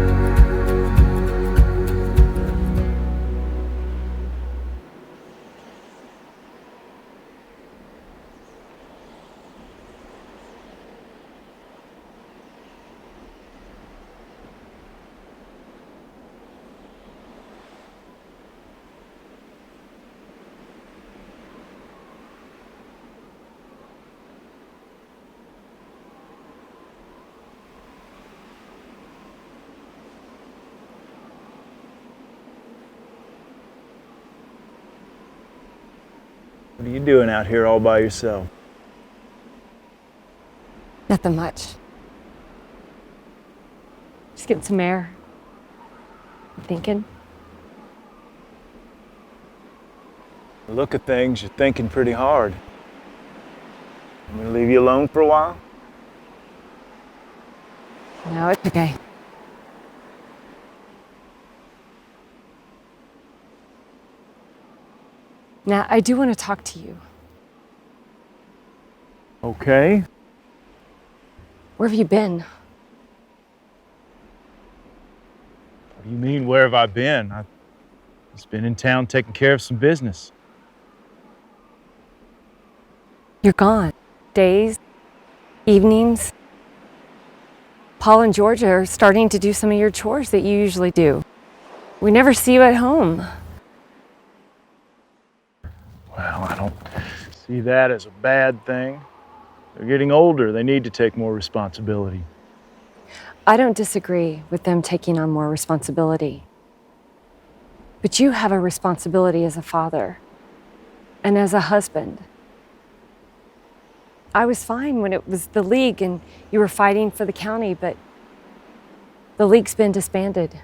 What are you doing out here all by yourself? Nothing much. Just getting some air. Thinking. Look at things, you're thinking pretty hard. I'm gonna leave you alone for a while? No, it's okay. Now, I do want to talk to you. Okay. Where have you been? What do you mean, where have I been? I've just been in town taking care of some business. You're gone. Days, evenings. Paul and Georgia are starting to do some of your chores that you usually do. We never see you at home. Well, I don't see that as a bad thing. They're getting older. They need to take more responsibility. I don't disagree with them taking on more responsibility. But you have a responsibility as a father and as a husband. I was fine when it was the league and you were fighting for the county, but the league's been disbanded.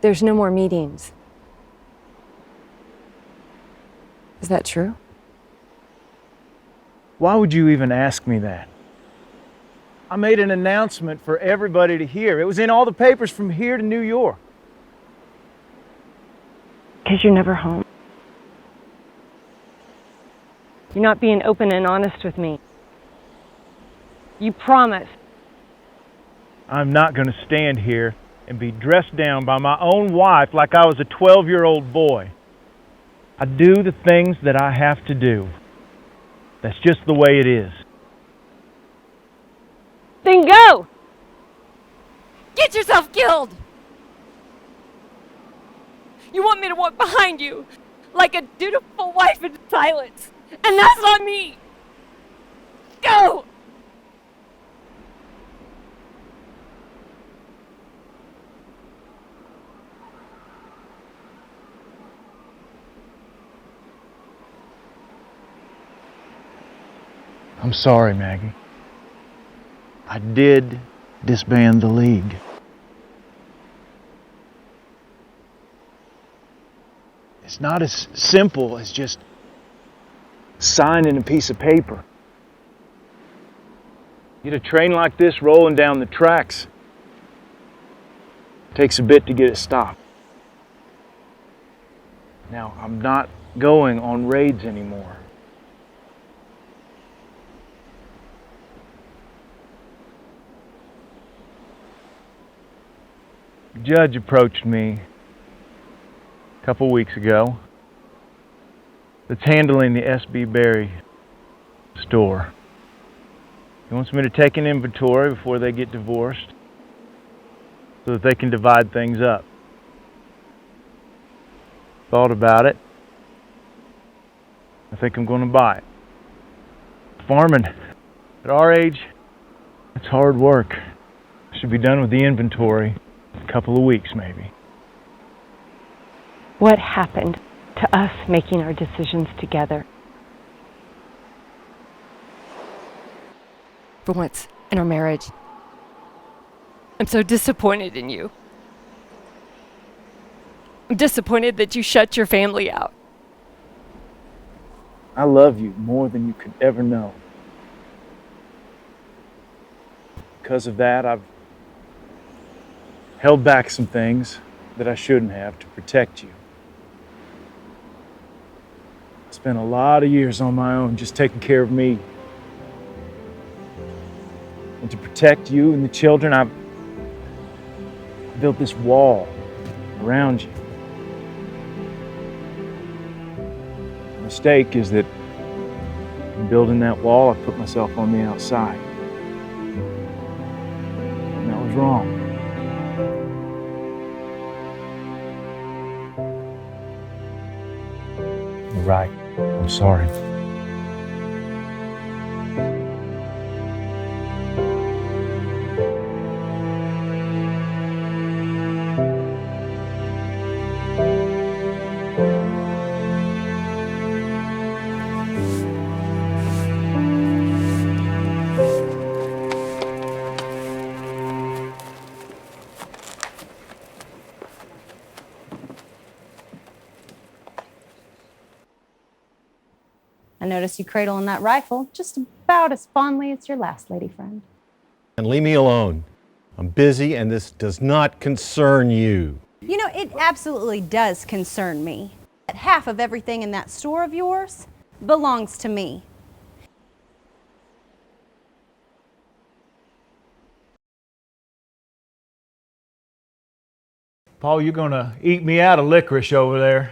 There's no more meetings. Is that true? Why would you even ask me that? I made an announcement for everybody to hear. It was in all the papers from here to New York. Because you're never home. You're not being open and honest with me. You promised. I'm not going to stand here and be dressed down by my own wife like I was a 12-year-old boy. I do the things that I have to do. That's just the way it is. Then go! Get yourself killed! You want me to walk behind you like a dutiful wife in silence, and that's not me! Go! I'm sorry, Maggie. I did disband the league. It's not as simple as just signing a piece of paper. Get a train like this rolling down the tracks. It takes a bit to get it stopped. Now, I'm not going on raids anymore. The judge approached me a couple weeks ago. that's handling the SB Berry store. He wants me to take an inventory before they get divorced so that they can divide things up. Thought about it. I think I'm going to buy it. Farming at our age, it's hard work. I should be done with the inventory in a couple of weeks, maybe. What happened to us making our decisions together? For once in our marriage, I'm so disappointed in you. I'm disappointed that you shut your family out. I love you more than you could ever know. Because of that, I've held back some things that I shouldn't have to protect you. I spent a lot of years on my own just taking care of me. And to protect you and the children, I've built this wall around you. The mistake is that in building that wall, I put myself on the outside. And that was wrong. You're right. I'm sorry. I notice you cradling that rifle just about as fondly as your last lady friend. And leave me alone. I'm busy and this does not concern you. You know, it absolutely does concern me. Half of everything in that store of yours belongs to me. Paul, you're gonna eat me out of licorice over there.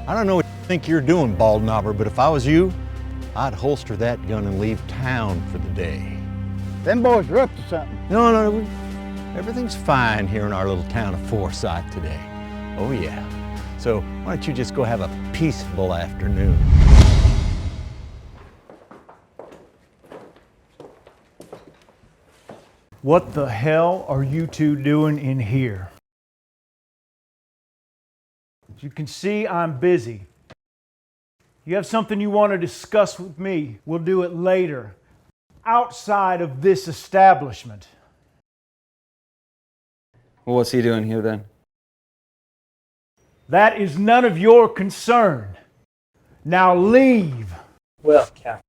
I don't know what you think you're doing, bald knobber, but if I was you, I'd holster that gun and leave town for the day. Them boys are up to something. No, everything's fine here in our little town of Forsyth today. Oh yeah. So why don't you just go have a peaceful afternoon? What the hell are you two doing in here? As you can see, I'm busy. You have something you want to discuss with me, we'll do it later, outside of this establishment. Well, what's he doing here then? That is none of your concern. Now leave. Well, Captain,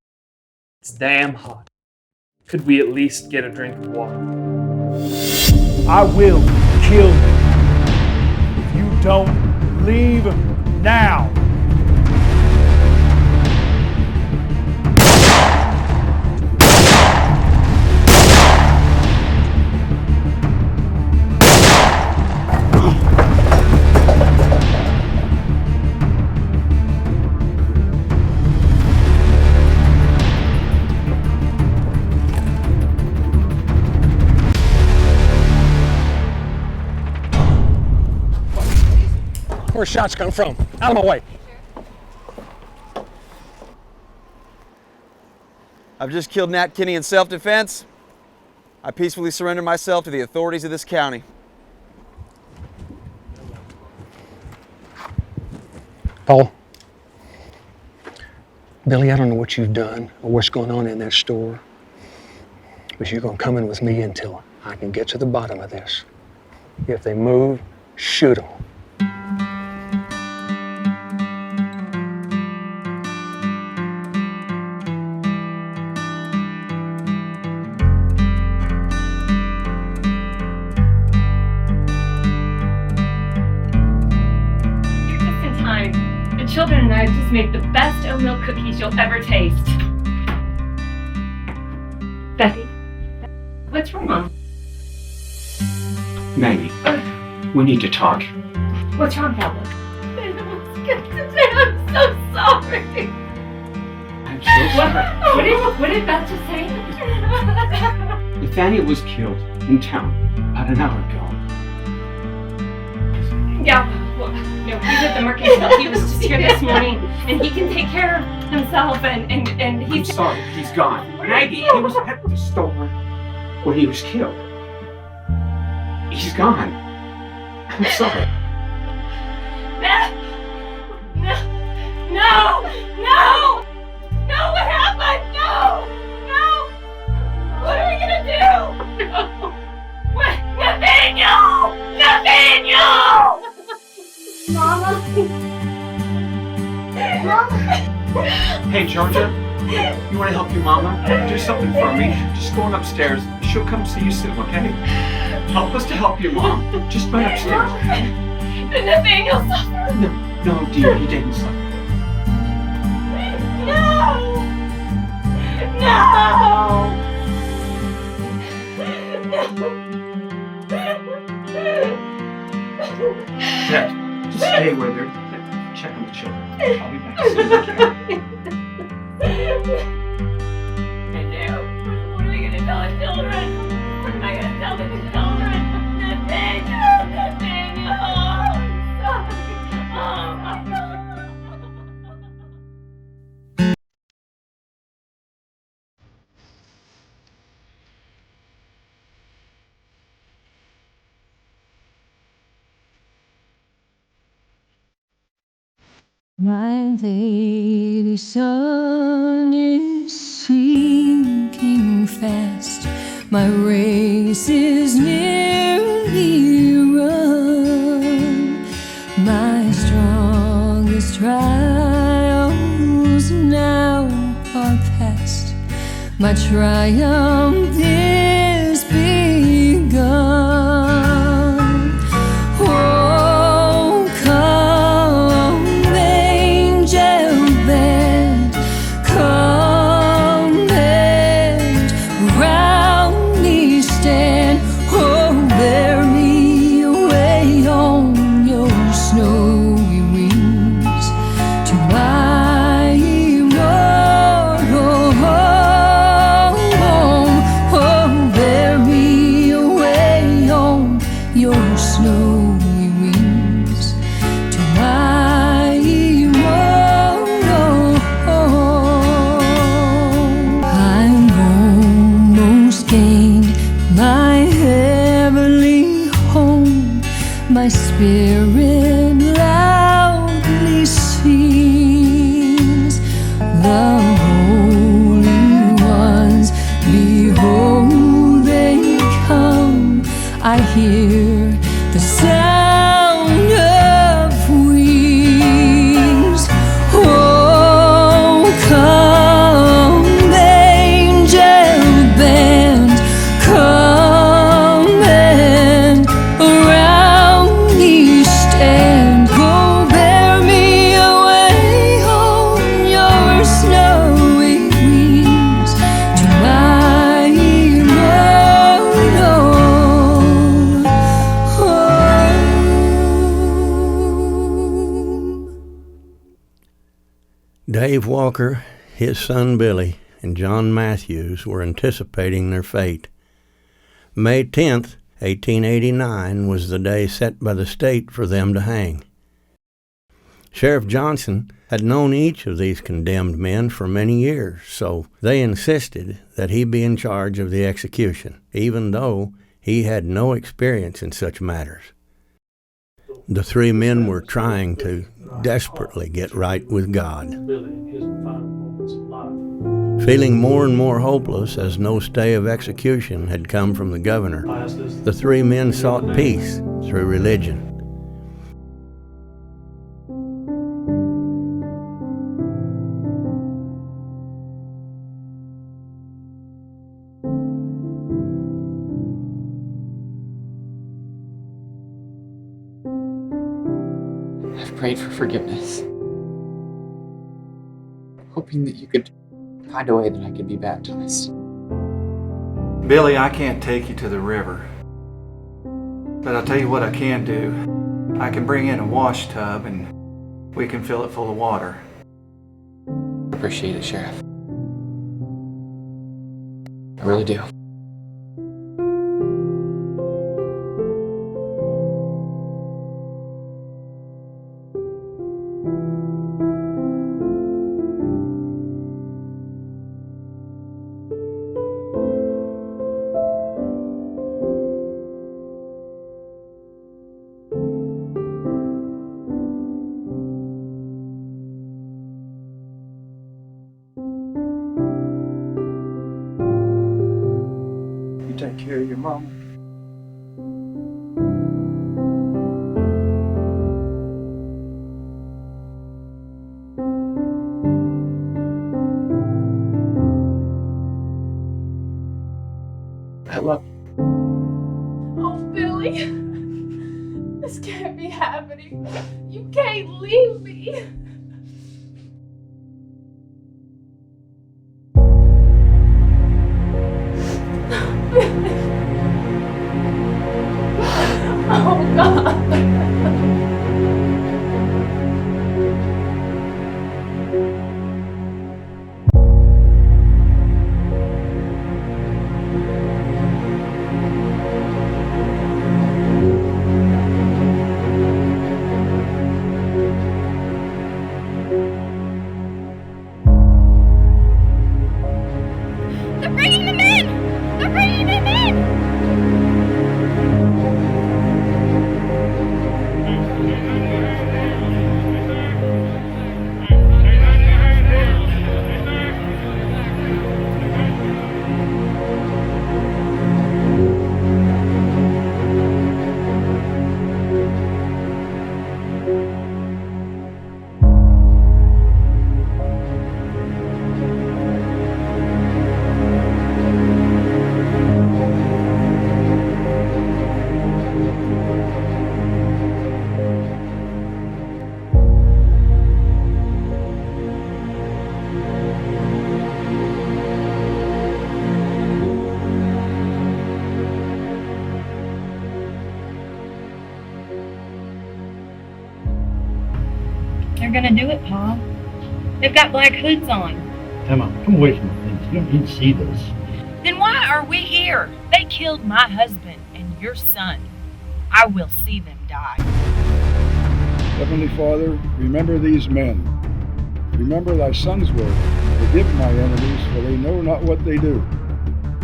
it's damn hot. Could we at least get a drink of water? I will kill you if you don't leave now. Where's shots come from? Out of my way. I've just killed Nat Kinney in self-defense. I peacefully surrender myself to the authorities of this county. Paul. Billy, I don't know what you've done or what's going on in that store, but you're going to come in with me until I can get to the bottom of this. If they move, shoot them. children and I have just made the best oatmeal cookies you'll ever taste. Becky, what's wrong? Maggie, we need to talk. What's wrong, Pablo? I'm so sorry. I'm so sorry. What did Beth just say? Nathaniel was killed in town about an hour ago. Yeah, well, no, he's at the Mercantile. He was just here this morning, and he can take care of himself, and he's... I'm sorry, he's gone. Maggie, he was at the store when he was killed. He's gone. I'm sorry. No, what happened? No! What are we gonna do? No! What? Nathaniel! Mama? Hey, Georgia, you want to help your mama? Do something for me. Just going upstairs. She'll come see you soon, okay? Help us to help your mom. Just run upstairs, okay? Did Nathaniel suffer? No, dear, he didn't suffer. Dad, just stay with her. Check on the children. I'll be back soon, okay? What are we gonna tell the children? What am I gonna tell the children? Nathaniel! Oh my God. My lady sun is sinking fast. My race is nearly run. My strongest trials now are past. My triumph is begun. My spirit loudly sings, the holy ones, behold they come. I hear the sound of wings. Oh, come, angel band, come and around me stand. Go bear me away on your snowy wings to my immortal home. Dave Walker, his son Billy, and John Matthews were anticipating their fate. May 10th, 1889 was the day set by the state for them to hang. Sheriff Johnson had known each of these condemned men for many years, so they insisted that he be in charge of the execution, even though he had no experience in such matters. The three men were trying to desperately get right with God. Feeling more and more hopeless as no stay of execution had come from the governor, the three men sought peace through religion. I've prayed for forgiveness. hoping that you could find a way that I could be baptized. Billy, I can't take you to the river. But I'll tell you what I can do. I can bring in a wash tub and we can fill it full of water. Appreciate it, Sheriff. I really do. Take care of your mama. I love you. Oh, Billy. This can't be happening. You can't leave me. Oh, God. They're bringing them in! They're bringing them in! They're gonna do it, Pa. They've got black hoods on. Emma, come away from the things. You don't need to see this. Then why are we here? They killed my husband and your son. I will see them die. Heavenly Father, remember these men. Remember thy son's word. Forgive my enemies, for they know not what they do.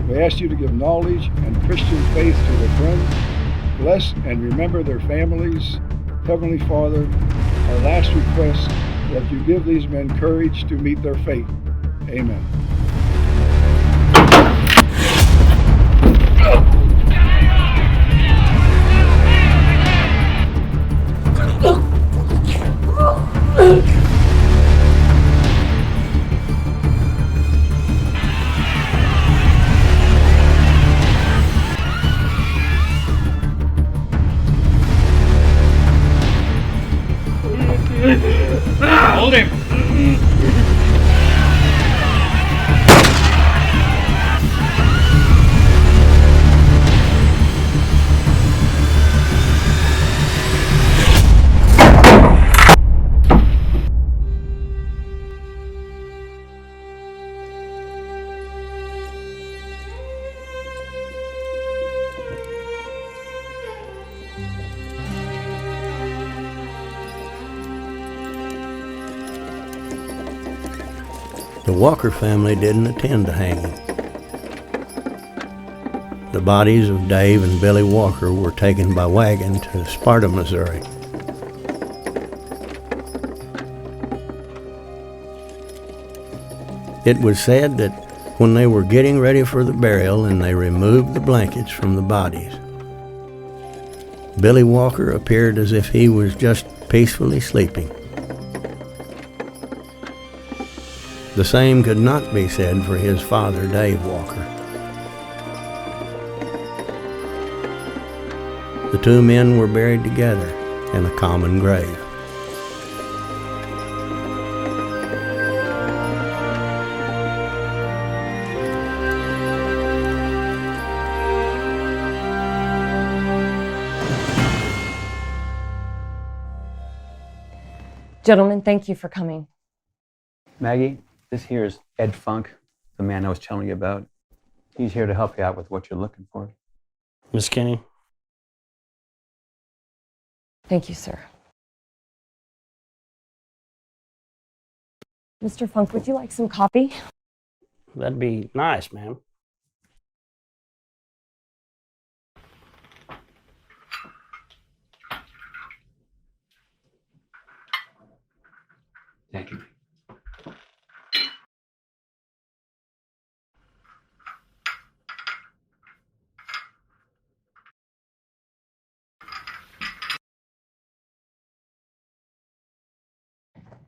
We ask you to give knowledge and Christian faith to their friends. Bless and remember their families. Heavenly Father, our last request that you give these men courage to meet their fate. Amen. Hold him! The Walker family didn't attend the hanging. The bodies of Dave and Billy Walker were taken by wagon to Sparta, Missouri. It was said that when they were getting ready for the burial and they removed the blankets from the bodies, Billy Walker appeared as if he was just peacefully sleeping. The same could not be said for his father, Dave Walker. The two men were buried together in a common grave. Gentlemen, thank you for coming. Maggie, this here is Ed Funk, the man I was telling you about. He's here to help you out with what you're looking for. Miss Kinney? Thank you, sir. Mr. Funk, would you like some coffee? That'd be nice, ma'am. Thank you.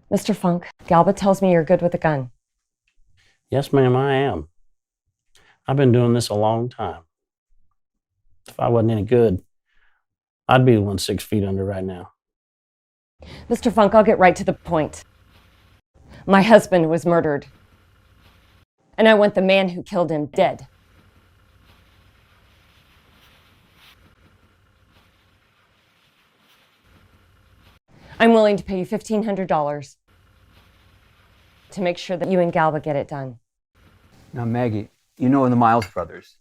Mr. Funk, Galba tells me you're good with a gun. Yes, ma'am, I am. I've been doing this a long time. If I wasn't any good, I'd be the one 6 feet under right now. Mr. Funk, I'll get right to the point. My husband was murdered, and I want the man who killed him dead. I'm willing to pay you $1,500 to make sure that you and Galba get it done. Now, Maggie, you know the Miles brothers.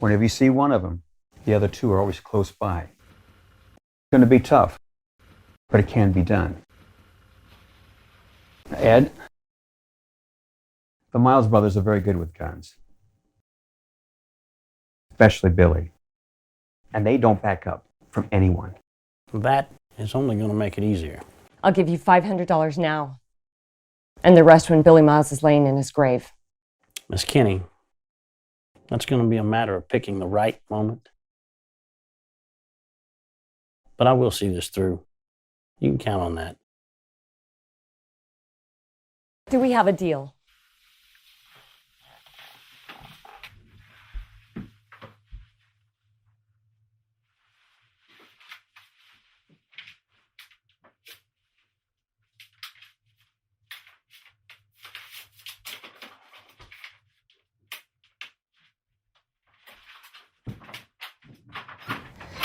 Whenever you see one of them, the other two are always close by. It's going to be tough, but it can be done. Ed, the Miles brothers are very good with guns, especially Billy, and they don't back up from anyone. That is only going to make it easier. I'll give you $500 now, and the rest when Billy Miles is laying in his grave. Miss Kinney, that's going to be a matter of picking the right moment. But I will see this through. You can count on that. Do we have a deal?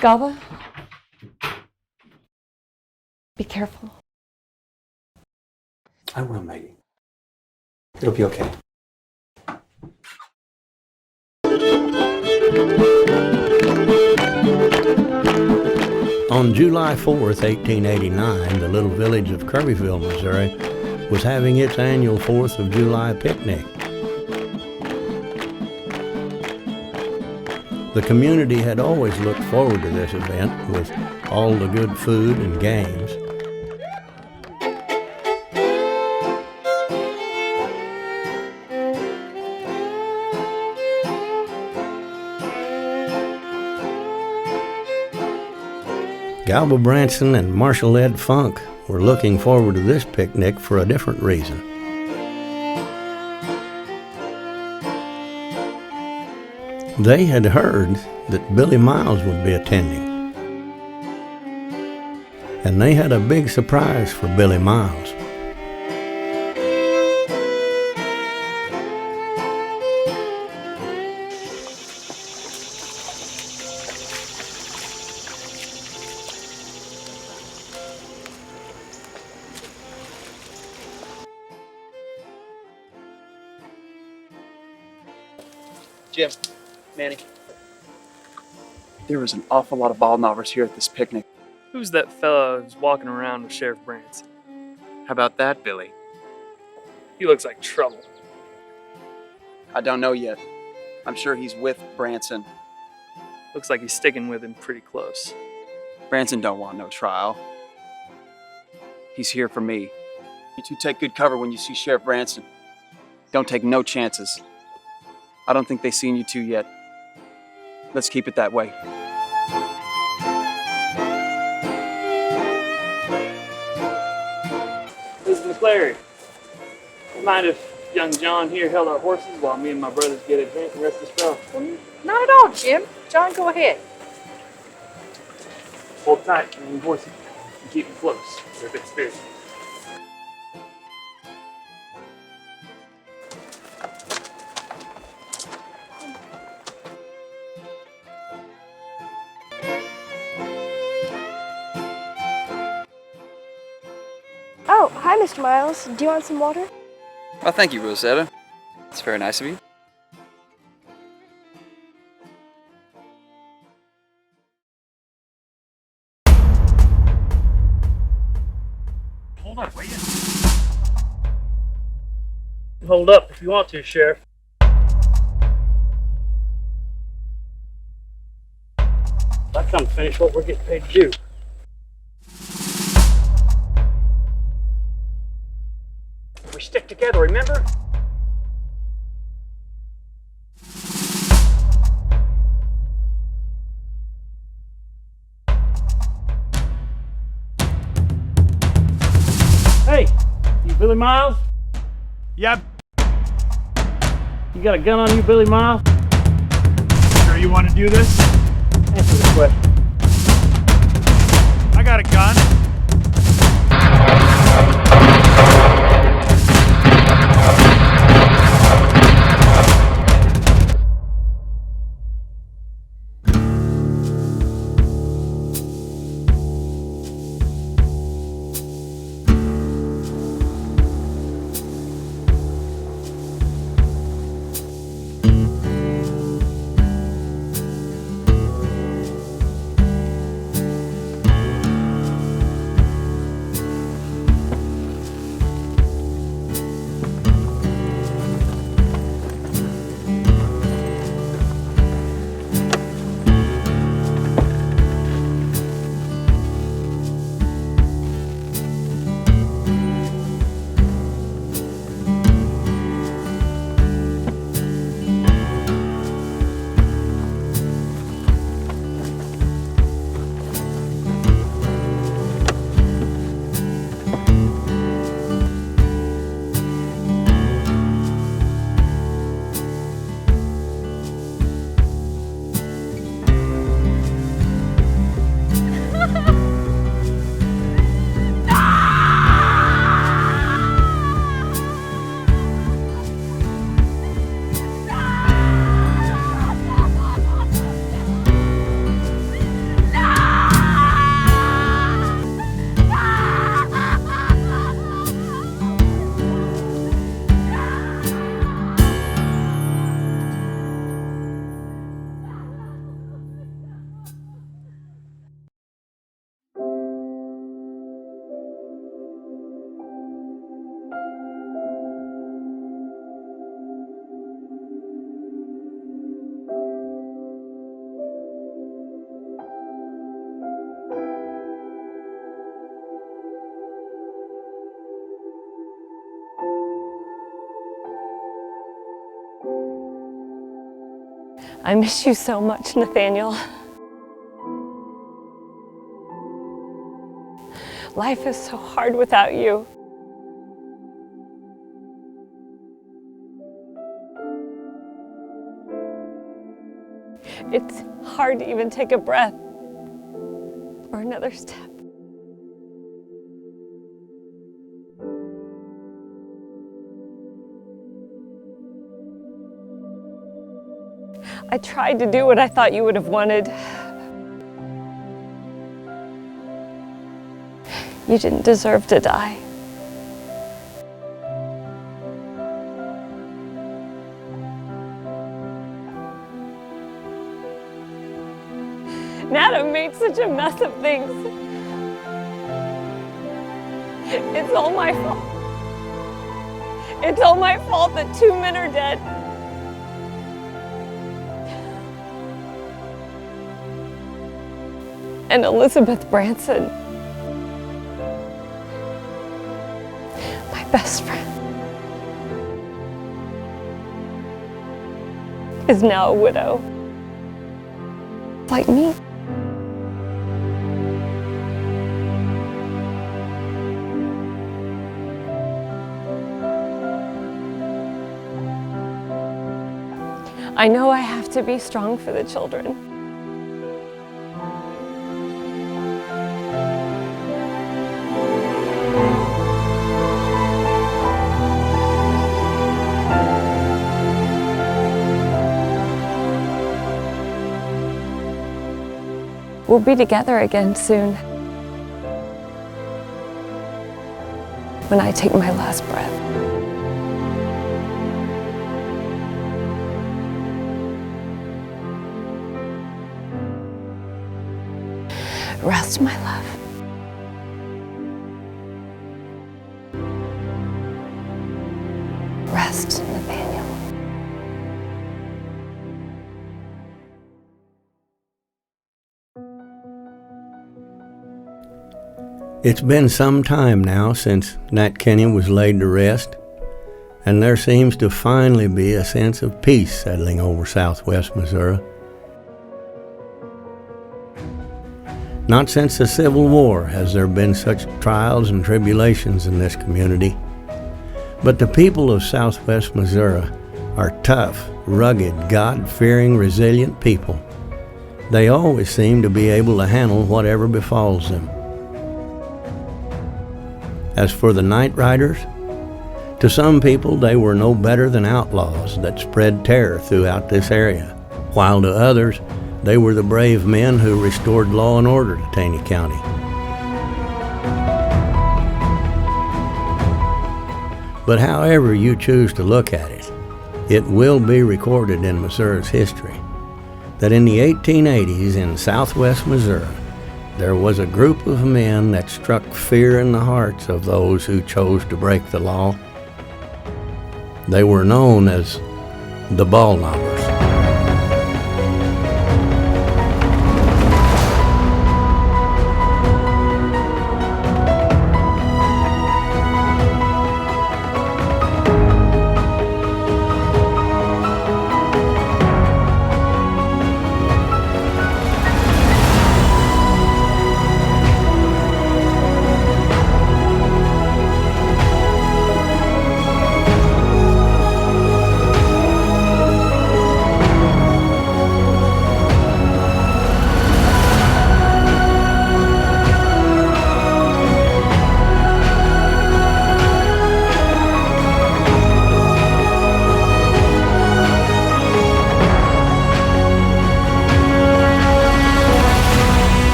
Galba, be careful. I will, Maggie. It'll be okay. On July 4th, 1889, the little village of Kirbyville, Missouri, was having its annual 4th of July picnic. The community had always looked forward to this event with all the good food and games. Galba Branson and Marshall Ed Funk were looking forward to this picnic for a different reason. They had heard that Billy Miles would be attending, and they had a big surprise for Billy Miles. Jim, Manny. There was an awful lot of ball knobbers here at this picnic. Who's that fella who's walking around with Sheriff Branson? How about that, Billy? He looks like trouble. I don't know yet. I'm sure he's with Branson. Looks like he's sticking with him pretty close. Branson don't want no trial. He's here for me. You two take good cover when you see Sheriff Branson. Don't take no chances. I don't think they've seen you two yet. Let's keep it that way. Mrs. McClary, you mind if young John here held our horses while me and my brothers get a drink and rest the spell? Not at all, Jim. John, go ahead. Hold tight, young horses, and keep them close. They're a bit spirited. Oh, hi, Mr. Miles. Do you want some water? Oh, thank you, Rosetta. It's very nice of you. Hold up, will you? Hold up if you want to, Sheriff. I come to finish what we're getting paid to do. We stick together, remember? Hey, you Billy Miles? Yep. You got a gun on you, Billy Miles? Sure you want to do this? Answer the question. I got a gun. I miss you so much, Nathaniel. Life is so hard without you. It's hard to even take a breath or another step. I tried to do what I thought you would have wanted. You didn't deserve to die. Nada made such a mess of things. It's all my fault. It's all my fault that 2 men are dead. And Elizabeth Branson, my best friend, is now a widow, like me. I know I have to be strong for the children. We'll be together again soon. when I take my last breath. Rest, my love. Rest, Nathaniel. It's been some time now since Nat Kenyon was laid to rest, and there seems to finally be a sense of peace settling over southwest Missouri. Not since the Civil War has there been such trials and tribulations in this community. But the people of southwest Missouri are tough, rugged, God-fearing, resilient people. They always seem to be able to handle whatever befalls them. As for the Night Riders, to some people they were no better than outlaws that spread terror throughout this area, while to others they were the brave men who restored law and order to Taney County. But however you choose to look at it, it will be recorded in Missouri's history that in the 1880s in southwest Missouri, there was a group of men that struck fear in the hearts of those who chose to break the law. They were known as the Ball Knobbers.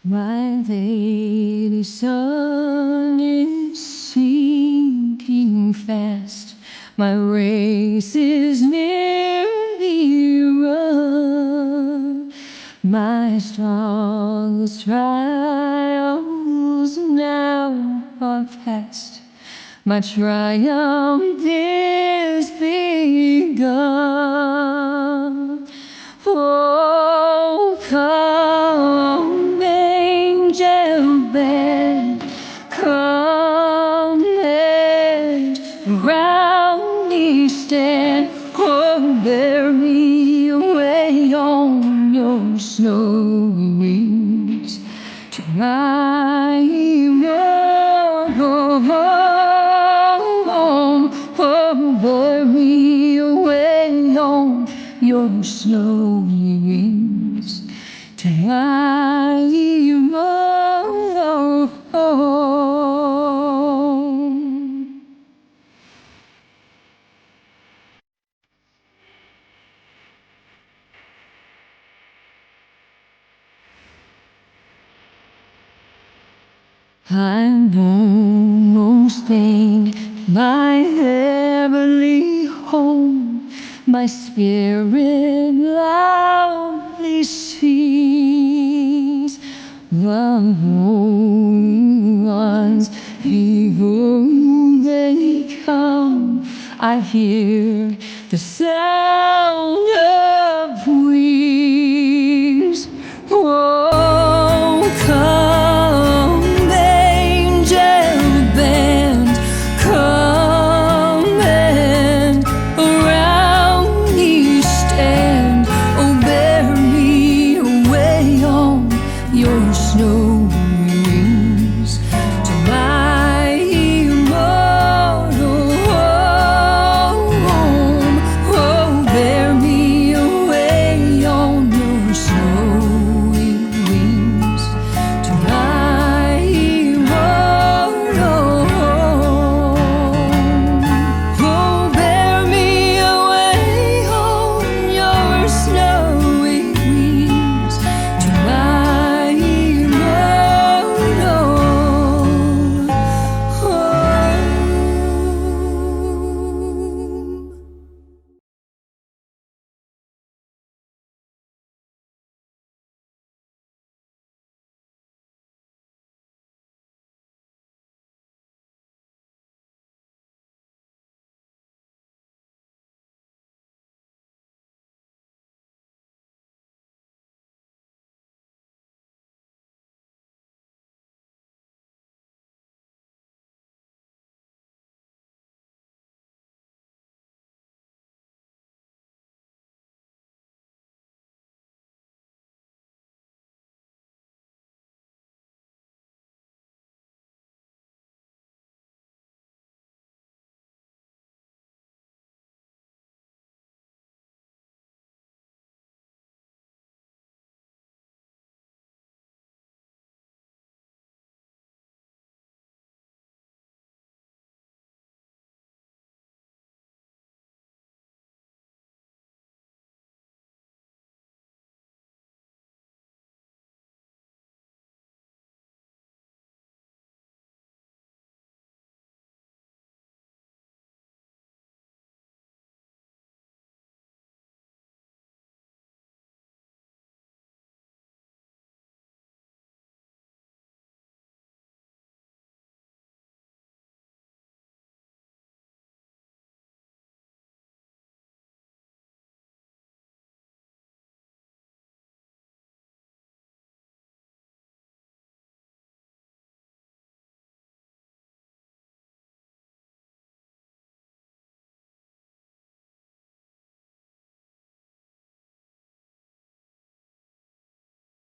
My baby sun is sinking fast. My race is nearly run. My strongest trials now are past. My triumph is begun. Oh, come, angel band, come and round me stand. Oh, bear me away on your snowy wings to my home. Oh, bear me away on your snowy wings to my home. I've almost gained my heavenly home, my spirit loudly sings. The Holy Ones, even they come, I hear the sound